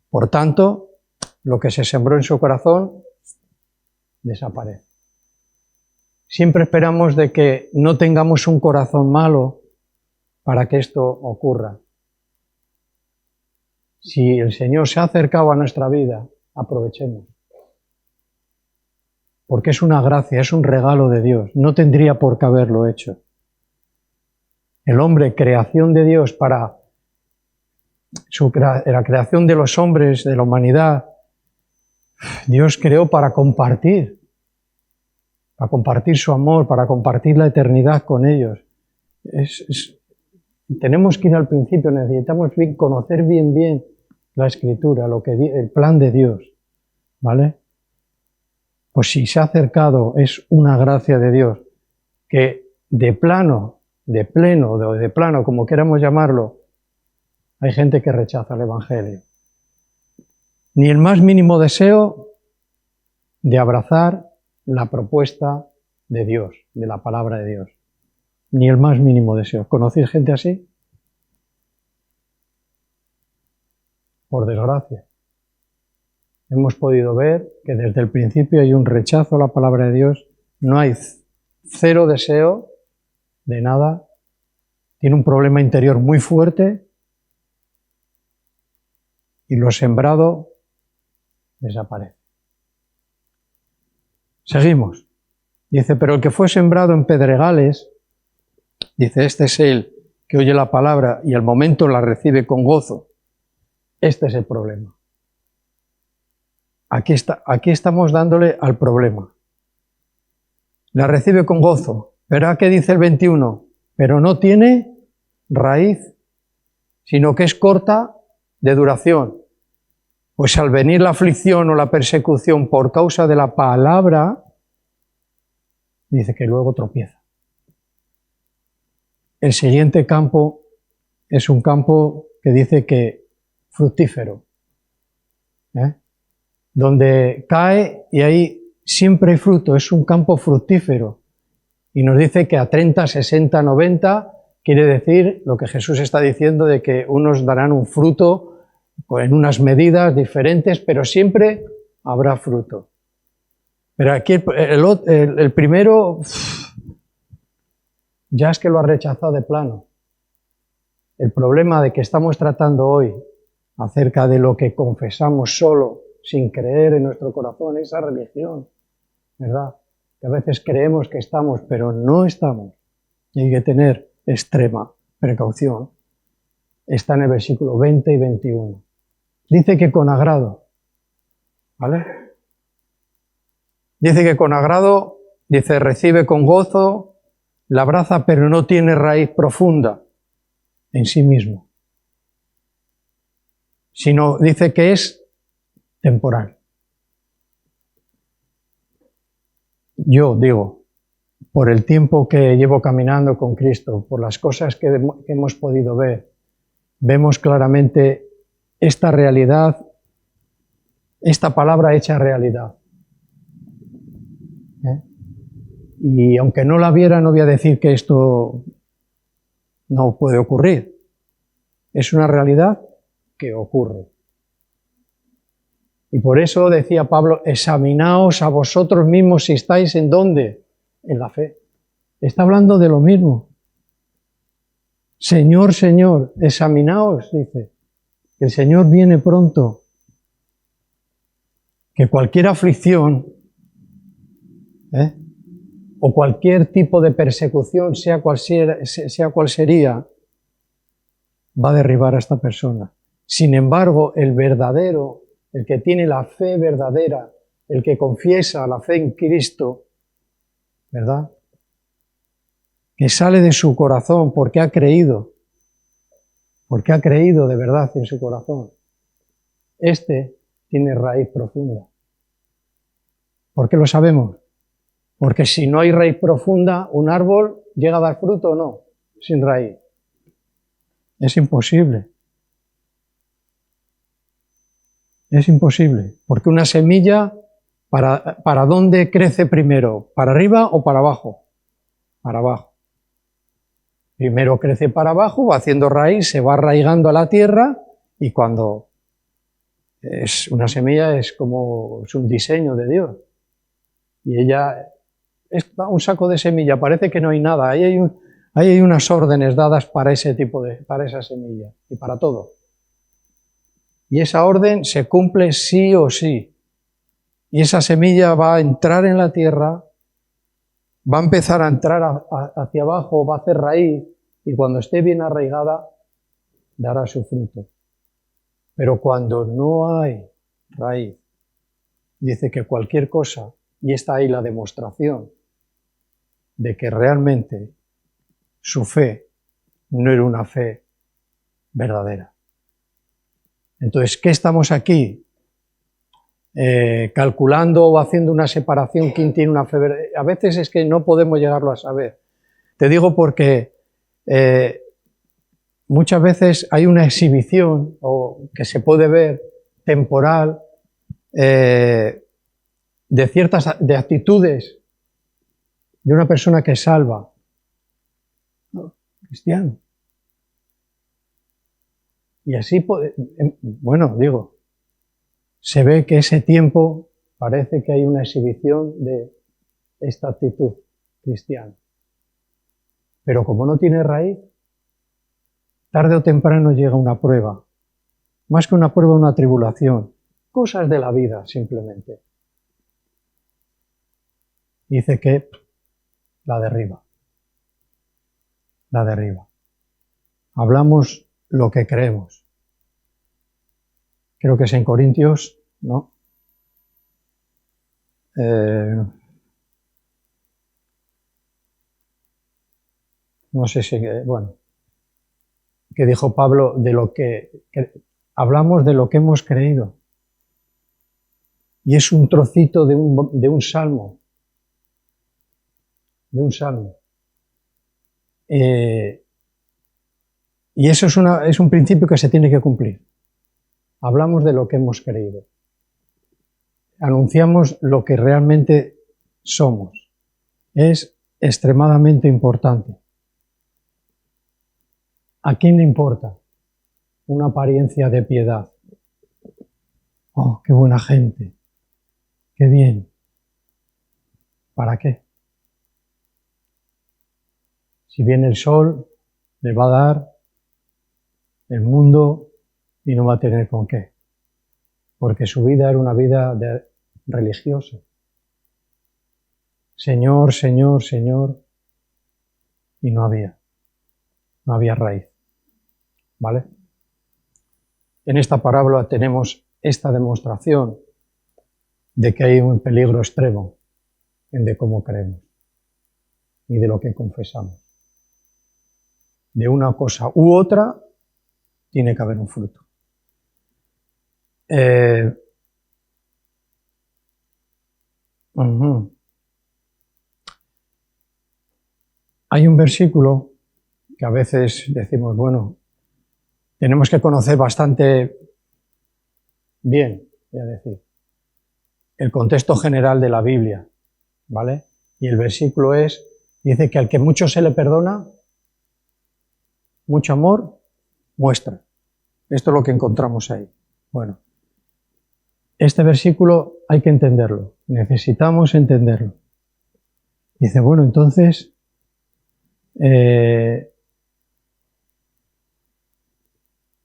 Por tanto, lo que se sembró en su corazón desaparece. Siempre esperamos de que no tengamos un corazón malo para que esto ocurra. Si el Señor se ha acercado a nuestra vida, aprovechemos. Porque es una gracia, es un regalo de Dios. No tendría por qué haberlo hecho. El hombre, creación de Dios para la creación de los hombres, de la humanidad, Dios creó para compartir su amor, para compartir la eternidad con ellos. Tenemos que ir al principio, necesitamos conocer bien la Escritura, el plan de Dios, ¿vale? Pues si se ha acercado, es una gracia de Dios, que de plano, como queramos llamarlo, hay gente que rechaza el Evangelio. Ni el más mínimo deseo de abrazar la propuesta de Dios, de la palabra de Dios. Ni el más mínimo deseo. ¿Conocéis gente así? por desgracia. Hemos podido ver que desde el principio hay un rechazo a la palabra de Dios, no hay cero deseo de nada, tiene un problema interior muy fuerte y lo sembrado desaparece. Seguimos. Dice, pero el que fue sembrado en pedregales, dice, este es el que oye la palabra y al momento la recibe con gozo. Este es el problema. Aquí estamos dándole al problema. La recibe con gozo. Verá que dice el 21, pero no tiene raíz, sino que es corta de duración. Pues al venir la aflicción o la persecución por causa de la palabra, dice que luego tropieza. El siguiente campo es un campo que dice que fructífero, donde cae y ahí siempre hay fruto, es un campo fructífero. Y nos dice que a 30, 60, 90, quiere decir lo que Jesús está diciendo de que unos darán un fruto en unas medidas diferentes, pero siempre habrá fruto. Pero aquí el primero ya es que lo ha rechazado de plano. El problema de que estamos tratando hoy acerca de lo que confesamos solo, sin creer en nuestro corazón, esa religión, ¿verdad? Que a veces creemos que estamos, pero no estamos. Y hay que tener extrema precaución. Está en el versículo 20 y 21. Dice que con agrado, ¿vale? Dice que con agrado, dice, recibe con gozo, la abraza, pero no tiene raíz profunda en sí mismo. Sino dice que es temporal. Yo digo, por el tiempo que llevo caminando con Cristo, por las cosas que hemos podido ver, vemos claramente esta realidad, esta palabra hecha realidad. Y aunque no la viera, no voy a decir que esto no puede ocurrir. Es una realidad que ocurre. Y por eso decía Pablo, examinaos a vosotros mismos si estáis en dónde, en la fe. Está hablando de lo mismo. Señor, Señor, examinaos, dice, que el Señor viene pronto. Que cualquier aflicción, o cualquier tipo de persecución, sea cual sería, va a derribar a esta persona. Sin embargo, el verdadero, el que tiene la fe verdadera, el que confiesa la fe en Cristo, ¿verdad? Que sale de su corazón porque ha creído de verdad en su corazón. Este tiene raíz profunda. ¿Por qué lo sabemos? Porque si no hay raíz profunda, un árbol llega a dar fruto o no, sin raíz. Es imposible. Es imposible, porque una semilla, ¿para dónde crece primero? ¿Para arriba o para abajo? Para abajo. Primero crece para abajo, va haciendo raíz, se va arraigando a la tierra y cuando es una semilla es un diseño de Dios. Y ella es un saco de semilla, parece que no hay nada, ahí hay unas órdenes dadas para para esa semilla y para todo. Y esa orden se cumple sí o sí. Y esa semilla va a entrar en la tierra, va a empezar a entrar hacia abajo, va a hacer raíz, y cuando esté bien arraigada, dará su fruto. Pero cuando no hay raíz, dice que cualquier cosa, y está ahí la demostración de que realmente su fe no era una fe verdadera. Entonces, ¿qué estamos aquí? Calculando o haciendo una separación, quién tiene una fe verdadera. A veces es que no podemos llegarlo a saber. Te digo porque muchas veces hay una exhibición o que se puede ver temporal de actitudes de una persona que salva, ¿no? Cristiano. Y así, bueno, digo, se ve que ese tiempo parece que hay una exhibición de esta actitud cristiana. Pero como no tiene raíz, tarde o temprano llega una prueba. Más que una prueba, una tribulación. Cosas de la vida, simplemente. Dice que la derriba. La derriba. Hablamos lo que creemos. Creo que es en Corintios, ¿no? No sé si, bueno, que dijo Pablo, de lo que hablamos de lo que hemos creído. Y es un trocito de un salmo. De un salmo. Y eso es un principio que se tiene que cumplir. Hablamos de lo que hemos creído. Anunciamos lo que realmente somos. Es extremadamente importante. ¿A quién le importa una apariencia de piedad? Oh, qué buena gente. Qué bien. ¿Para qué? Si viene el sol, le va a dar el mundo y no va a tener con qué. Porque su vida era una vida religiosa. Señor, Señor, Señor. Y no había raíz. ¿Vale? En esta parábola tenemos esta demostración de que hay un peligro extremo en de cómo creemos y de lo que confesamos. De una cosa u otra tiene que haber un fruto. Hay un versículo que a veces decimos, bueno, tenemos que conocer bastante bien, voy a decir, el contexto general de la Biblia, ¿vale? Y el versículo dice que al que mucho se le perdona, mucho amor muestra. Esto es lo que encontramos ahí. Bueno, este versículo hay que entenderlo, necesitamos entenderlo. Dice, bueno, entonces,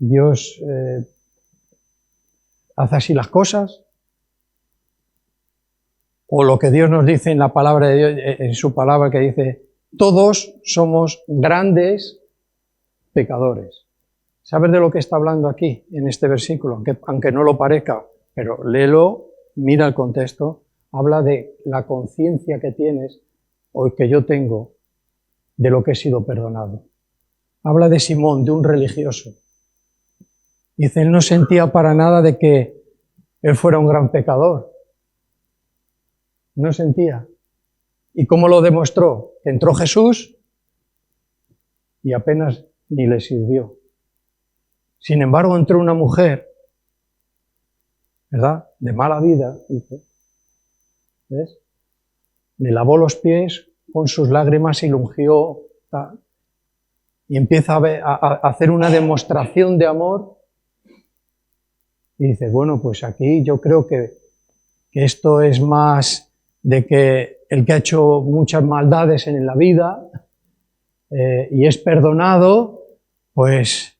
Dios hace así las cosas, o lo que Dios nos dice en la palabra de Dios, en su palabra que dice, todos somos grandes pecadores. ¿Sabes de lo que está hablando aquí, en este versículo? Aunque no lo parezca, pero léelo, mira el contexto, habla de la conciencia que tienes, o que yo tengo, de lo que he sido perdonado. Habla de Simón, de un religioso. Dice, él no sentía para nada de que él fuera un gran pecador. No sentía. ¿Y cómo lo demostró? Entró Jesús y apenas ni le sirvió. Sin embargo, entró una mujer, ¿verdad? De mala vida, dice. ¿Ves? Le lavó los pies con sus lágrimas y lo ungió. ¿Tal? Y empieza a hacer una demostración de amor. Y dice, bueno, pues aquí yo creo que esto es más de que el que ha hecho muchas maldades en la vida y es perdonado, pues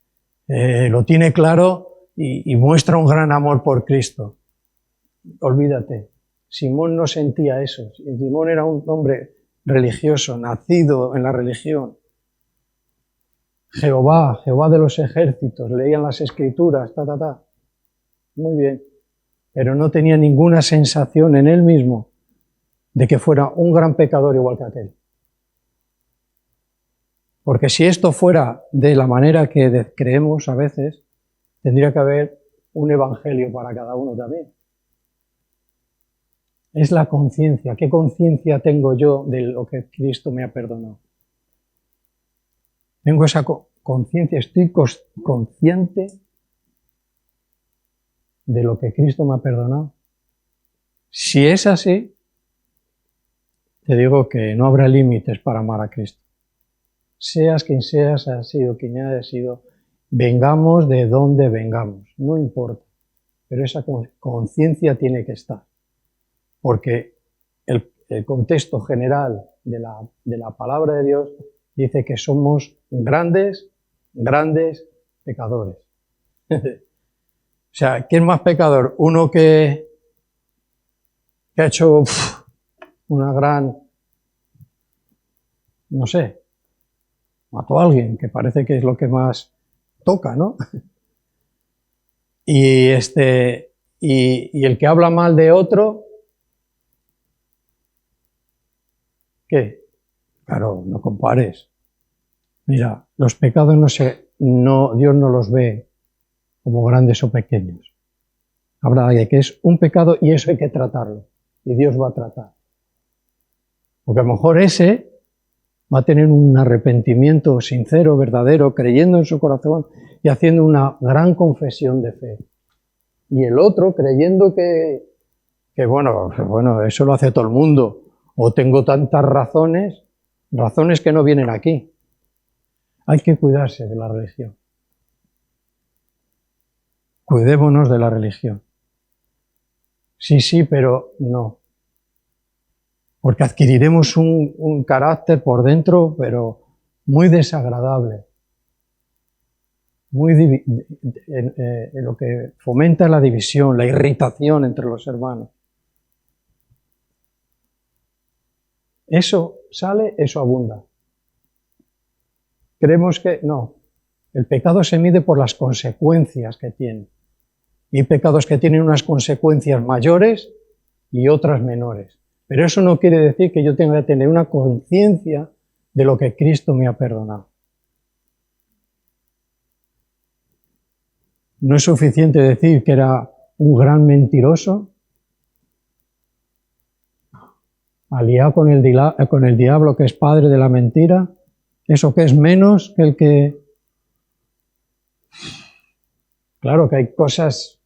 lo tiene claro y muestra un gran amor por Cristo. Olvídate, Simón no sentía eso. Simón era un hombre religioso, nacido en la religión. Jehová de los ejércitos, leían las escrituras, Muy bien, pero no tenía ninguna sensación en él mismo de que fuera un gran pecador igual que aquel. Porque si esto fuera de la manera que creemos a veces, tendría que haber un evangelio para cada uno también. Es la conciencia. ¿Qué conciencia tengo yo de lo que Cristo me ha perdonado? Tengo esa conciencia, estoy consciente de lo que Cristo me ha perdonado. Si es así, te digo que no habrá límites para amar a Cristo. Seas quien seas, has sido quien hayas sido, vengamos de donde vengamos, no importa, pero esa conciencia tiene que estar, porque el contexto general de la palabra de Dios dice que somos grandes pecadores. O sea, ¿quién es más pecador? Uno que ha hecho una gran, no sé, mató a alguien, que parece que es lo que más toca, ¿no? Y el que habla mal de otro, ¿qué? Claro, no compares. Mira, los pecados Dios no los ve como grandes o pequeños. Habrá de que es un pecado y eso hay que tratarlo. Y Dios va a tratar. Porque a lo mejor ese va a tener un arrepentimiento sincero, verdadero, creyendo en su corazón y haciendo una gran confesión de fe. Y el otro creyendo que bueno, eso lo hace todo el mundo. O tengo tantas razones que no vienen aquí. Hay que cuidarse de la religión. Cuidémonos de la religión. Sí, pero no. Porque adquiriremos un carácter por dentro, pero muy desagradable. En lo que fomenta la división, la irritación entre los hermanos. Eso sale, eso abunda. Creemos que no. El pecado se mide por las consecuencias que tiene. Y hay pecados que tienen unas consecuencias mayores y otras menores. Pero eso no quiere decir que yo tenga que tener una conciencia de lo que Cristo me ha perdonado. No es suficiente decir que era un gran mentiroso, aliado con el diablo que es padre de la mentira, eso que es menos que el que... Claro que hay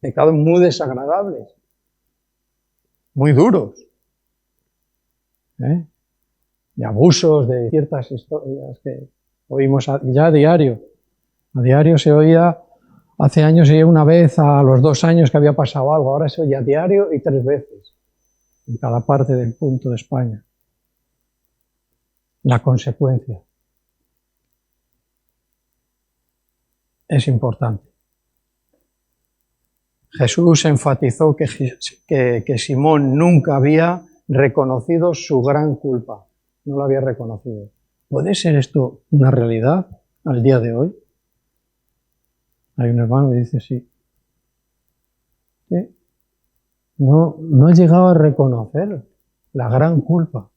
pecados muy desagradables, muy duros, de abusos, de ciertas historias que oímos ya a diario. A diario se oía, hace años se oía una vez a los 2 años que había pasado algo, ahora se oye a diario y 3 veces, en cada parte del punto de España. La consecuencia es importante. Jesús enfatizó que Simón nunca había reconocido su gran culpa. No lo había reconocido. ¿Puede ser esto una realidad al día de hoy? Hay un hermano que dice sí. ¿Sí? No ha llegado a reconocer la gran culpa.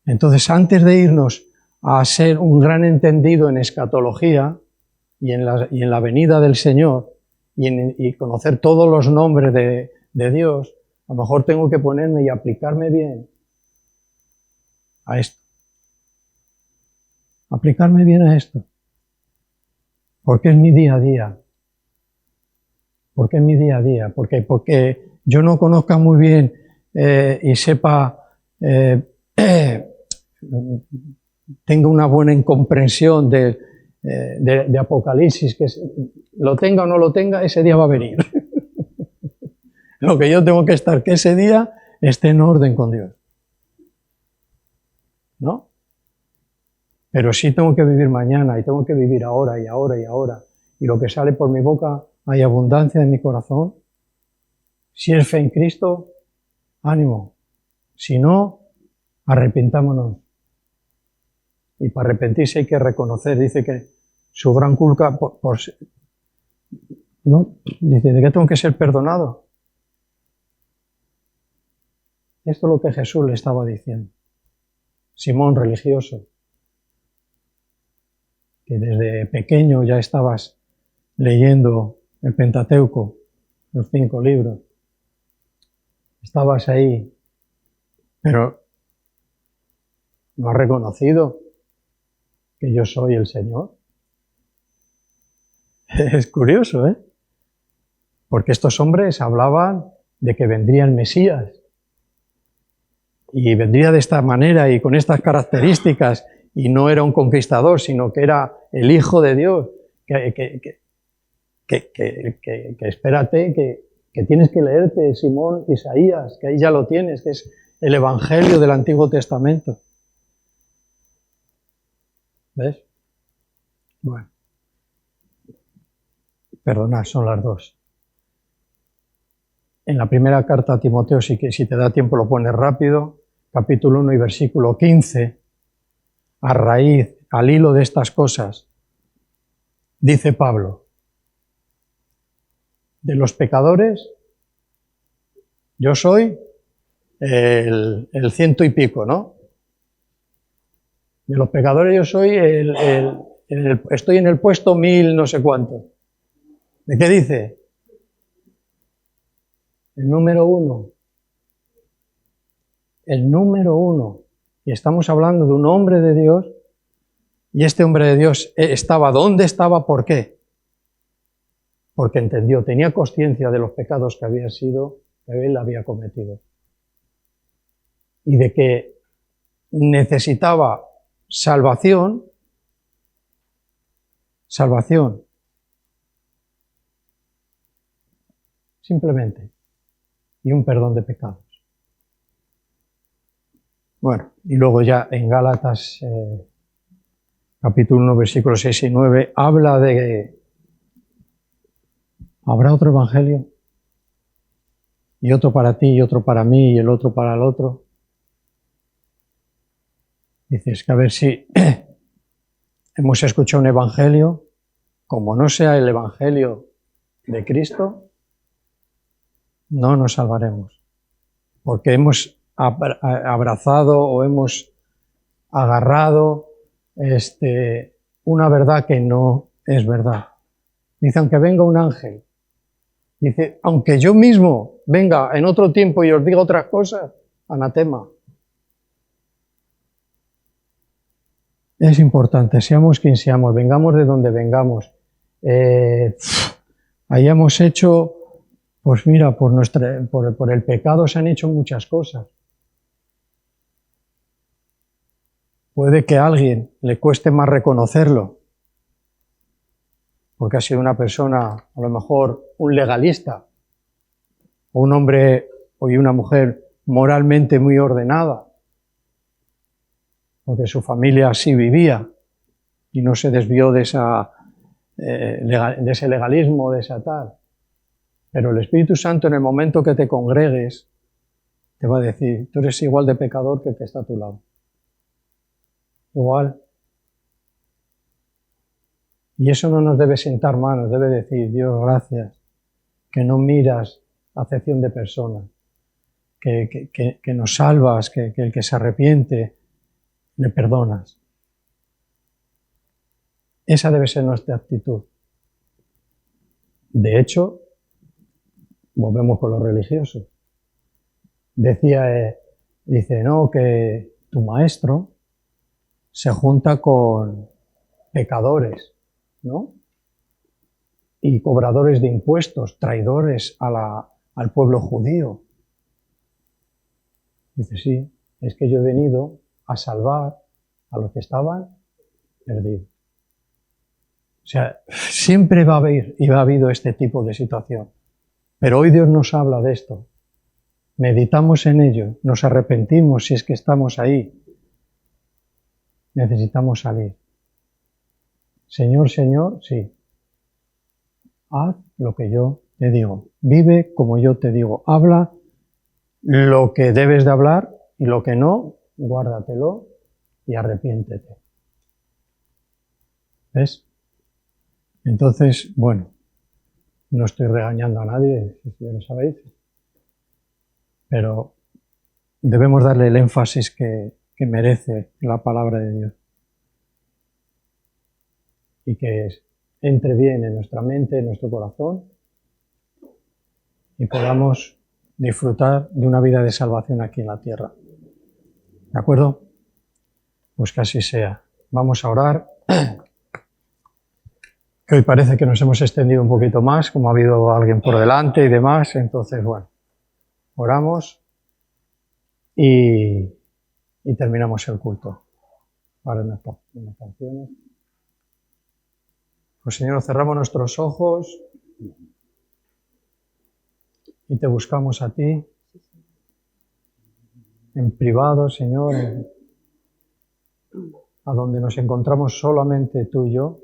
Entonces, antes de irnos a ser un gran entendido en escatología y en la venida del Señor, y conocer todos los nombres de Dios, a lo mejor tengo que ponerme y aplicarme bien a esto. Aplicarme bien a esto. Porque es mi día a día. Porque es mi día a día. Porque yo no conozca muy bien y sepa, tenga una buena comprensión de Apocalipsis, que lo tenga o no lo tenga, ese día va a venir. Lo que yo tengo que estar, que ese día esté en orden con Dios. ¿No? Pero sí tengo que vivir mañana, y tengo que vivir ahora, y ahora, y ahora. Y lo que sale por mi boca, hay abundancia en mi corazón. Si es fe en Cristo, ánimo. Si no, arrepentámonos. Y para arrepentirse hay que reconocer, dice que su gran culpa ¿no? Dice, ¿de qué tengo que ser perdonado? Esto es lo que Jesús le estaba diciendo. Simón, religioso, que desde pequeño ya estabas leyendo el Pentateuco, los 5 libros. Estabas ahí, pero no has reconocido que yo soy el Señor. Es curioso, ¿eh? Porque estos hombres hablaban de que vendría el Mesías. Y vendría de esta manera y con estas características. Y no era un conquistador, sino que era el Hijo de Dios. que espérate, que tienes que leerte, Simón, Isaías, que ahí ya lo tienes, que es el Evangelio del Antiguo Testamento. ¿Ves? Bueno. Perdonad, son las 2. En la primera carta a Timoteo, si te da tiempo lo pones rápido, capítulo 1 y versículo 15, a raíz, al hilo de estas cosas, dice Pablo, de los pecadores, yo soy el 100 y pico, ¿no? De los pecadores yo soy estoy en el puesto 1000 no sé cuánto. ¿De qué dice? El número 1. El número 1. Y estamos hablando de un hombre de Dios, y este hombre de Dios estaba donde estaba, ¿por qué? Porque entendió, tenía conciencia de los pecados que él había cometido. Y de que necesitaba salvación, simplemente, y un perdón de pecados. Bueno, y luego ya en Gálatas, capítulo 1, versículos 6 y 9, habla de ¿habrá otro evangelio? Y otro para ti, y otro para mí, y el otro para el otro. Dices que a ver si hemos escuchado un evangelio, como no sea el evangelio de Cristo, no nos salvaremos. Porque hemos abrazado o hemos agarrado una verdad que no es verdad. Dice, aunque venga un ángel, dice, aunque yo mismo venga en otro tiempo y os diga otras cosas, anatema. Es importante, seamos quien seamos, vengamos de donde vengamos. Hayamos hecho, pues mira, por el pecado se han hecho muchas cosas. Puede que a alguien le cueste más reconocerlo, porque ha sido una persona, a lo mejor un legalista, o un hombre o una mujer moralmente muy ordenada, porque su familia así vivía y no se desvió de ese legalismo, de esa tal. Pero el Espíritu Santo, en el momento que te congregues, te va a decir, tú eres igual de pecador que el que está a tu lado. Igual. Y eso no nos debe sentar mal, nos debe decir, Dios, gracias, que no miras acepción de personas, que nos salvas, que el que se arrepiente, le perdonas. Esa debe ser nuestra actitud. De hecho, volvemos con los religiosos. Dice, no, que tu maestro se junta con pecadores, ¿no? Y cobradores de impuestos, traidores al pueblo judío. Dice, sí, es que yo he venido a salvar a los que estaban perdidos. O sea, siempre va a haber y ha habido este tipo de situación. Pero hoy Dios nos habla de esto. Meditamos en ello, nos arrepentimos si es que estamos ahí. Necesitamos salir. Señor, Señor, sí. Haz lo que yo te digo. Vive como yo te digo. Habla lo que debes de hablar y lo que no, guárdatelo y arrepiéntete. ¿Ves? Entonces, bueno, no estoy regañando a nadie, ya lo sabéis, pero debemos darle el énfasis que merece la palabra de Dios y que entre bien en nuestra mente, en nuestro corazón y podamos disfrutar de una vida de salvación aquí en la tierra. ¿De acuerdo? Pues que así sea. Vamos a orar. Que hoy parece que nos hemos extendido un poquito más, como ha habido alguien por delante y demás. Entonces, bueno, oramos y terminamos el culto. Ahora unas canciones. Pues Señor, cerramos nuestros ojos y te buscamos a ti, en privado, Señor, a donde nos encontramos solamente tú y yo.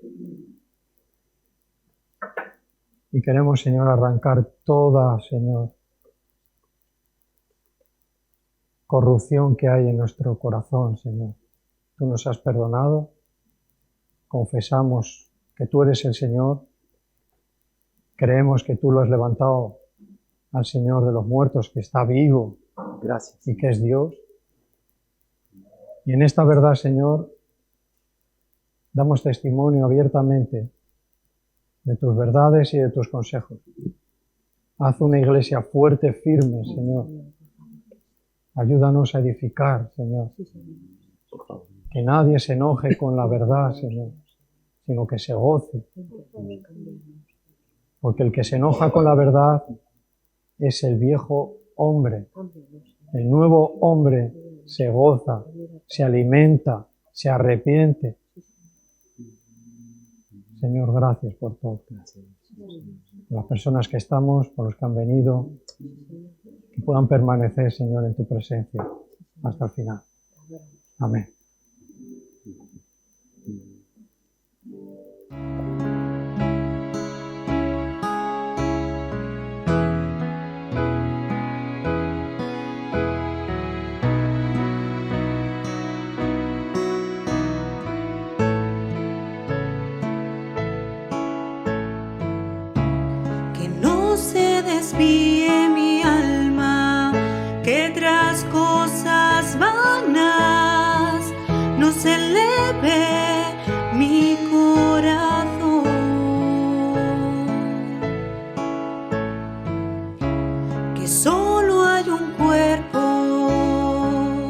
Y queremos, Señor, arrancar toda, Señor, corrupción que hay en nuestro corazón, Señor. Tú nos has perdonado, confesamos que tú eres el Señor, creemos que tú lo has levantado al Señor de los muertos, que está vivo. Gracias. Y que es Dios. Y en esta verdad, Señor, damos testimonio abiertamente de tus verdades y de tus consejos. Haz una iglesia fuerte, firme, Señor. Ayúdanos a edificar, Señor. Que nadie se enoje con la verdad, Señor, sino que se goce. Porque el que se enoja con la verdad es el viejo hombre. El nuevo hombre se goza, se alimenta, se arrepiente. Señor, gracias por todo. Por las personas que estamos, por los que han venido, que puedan permanecer, Señor, en tu presencia hasta el final. Amén. Desvíe mi alma, que tras cosas vanas no se eleve mi corazón. Que soy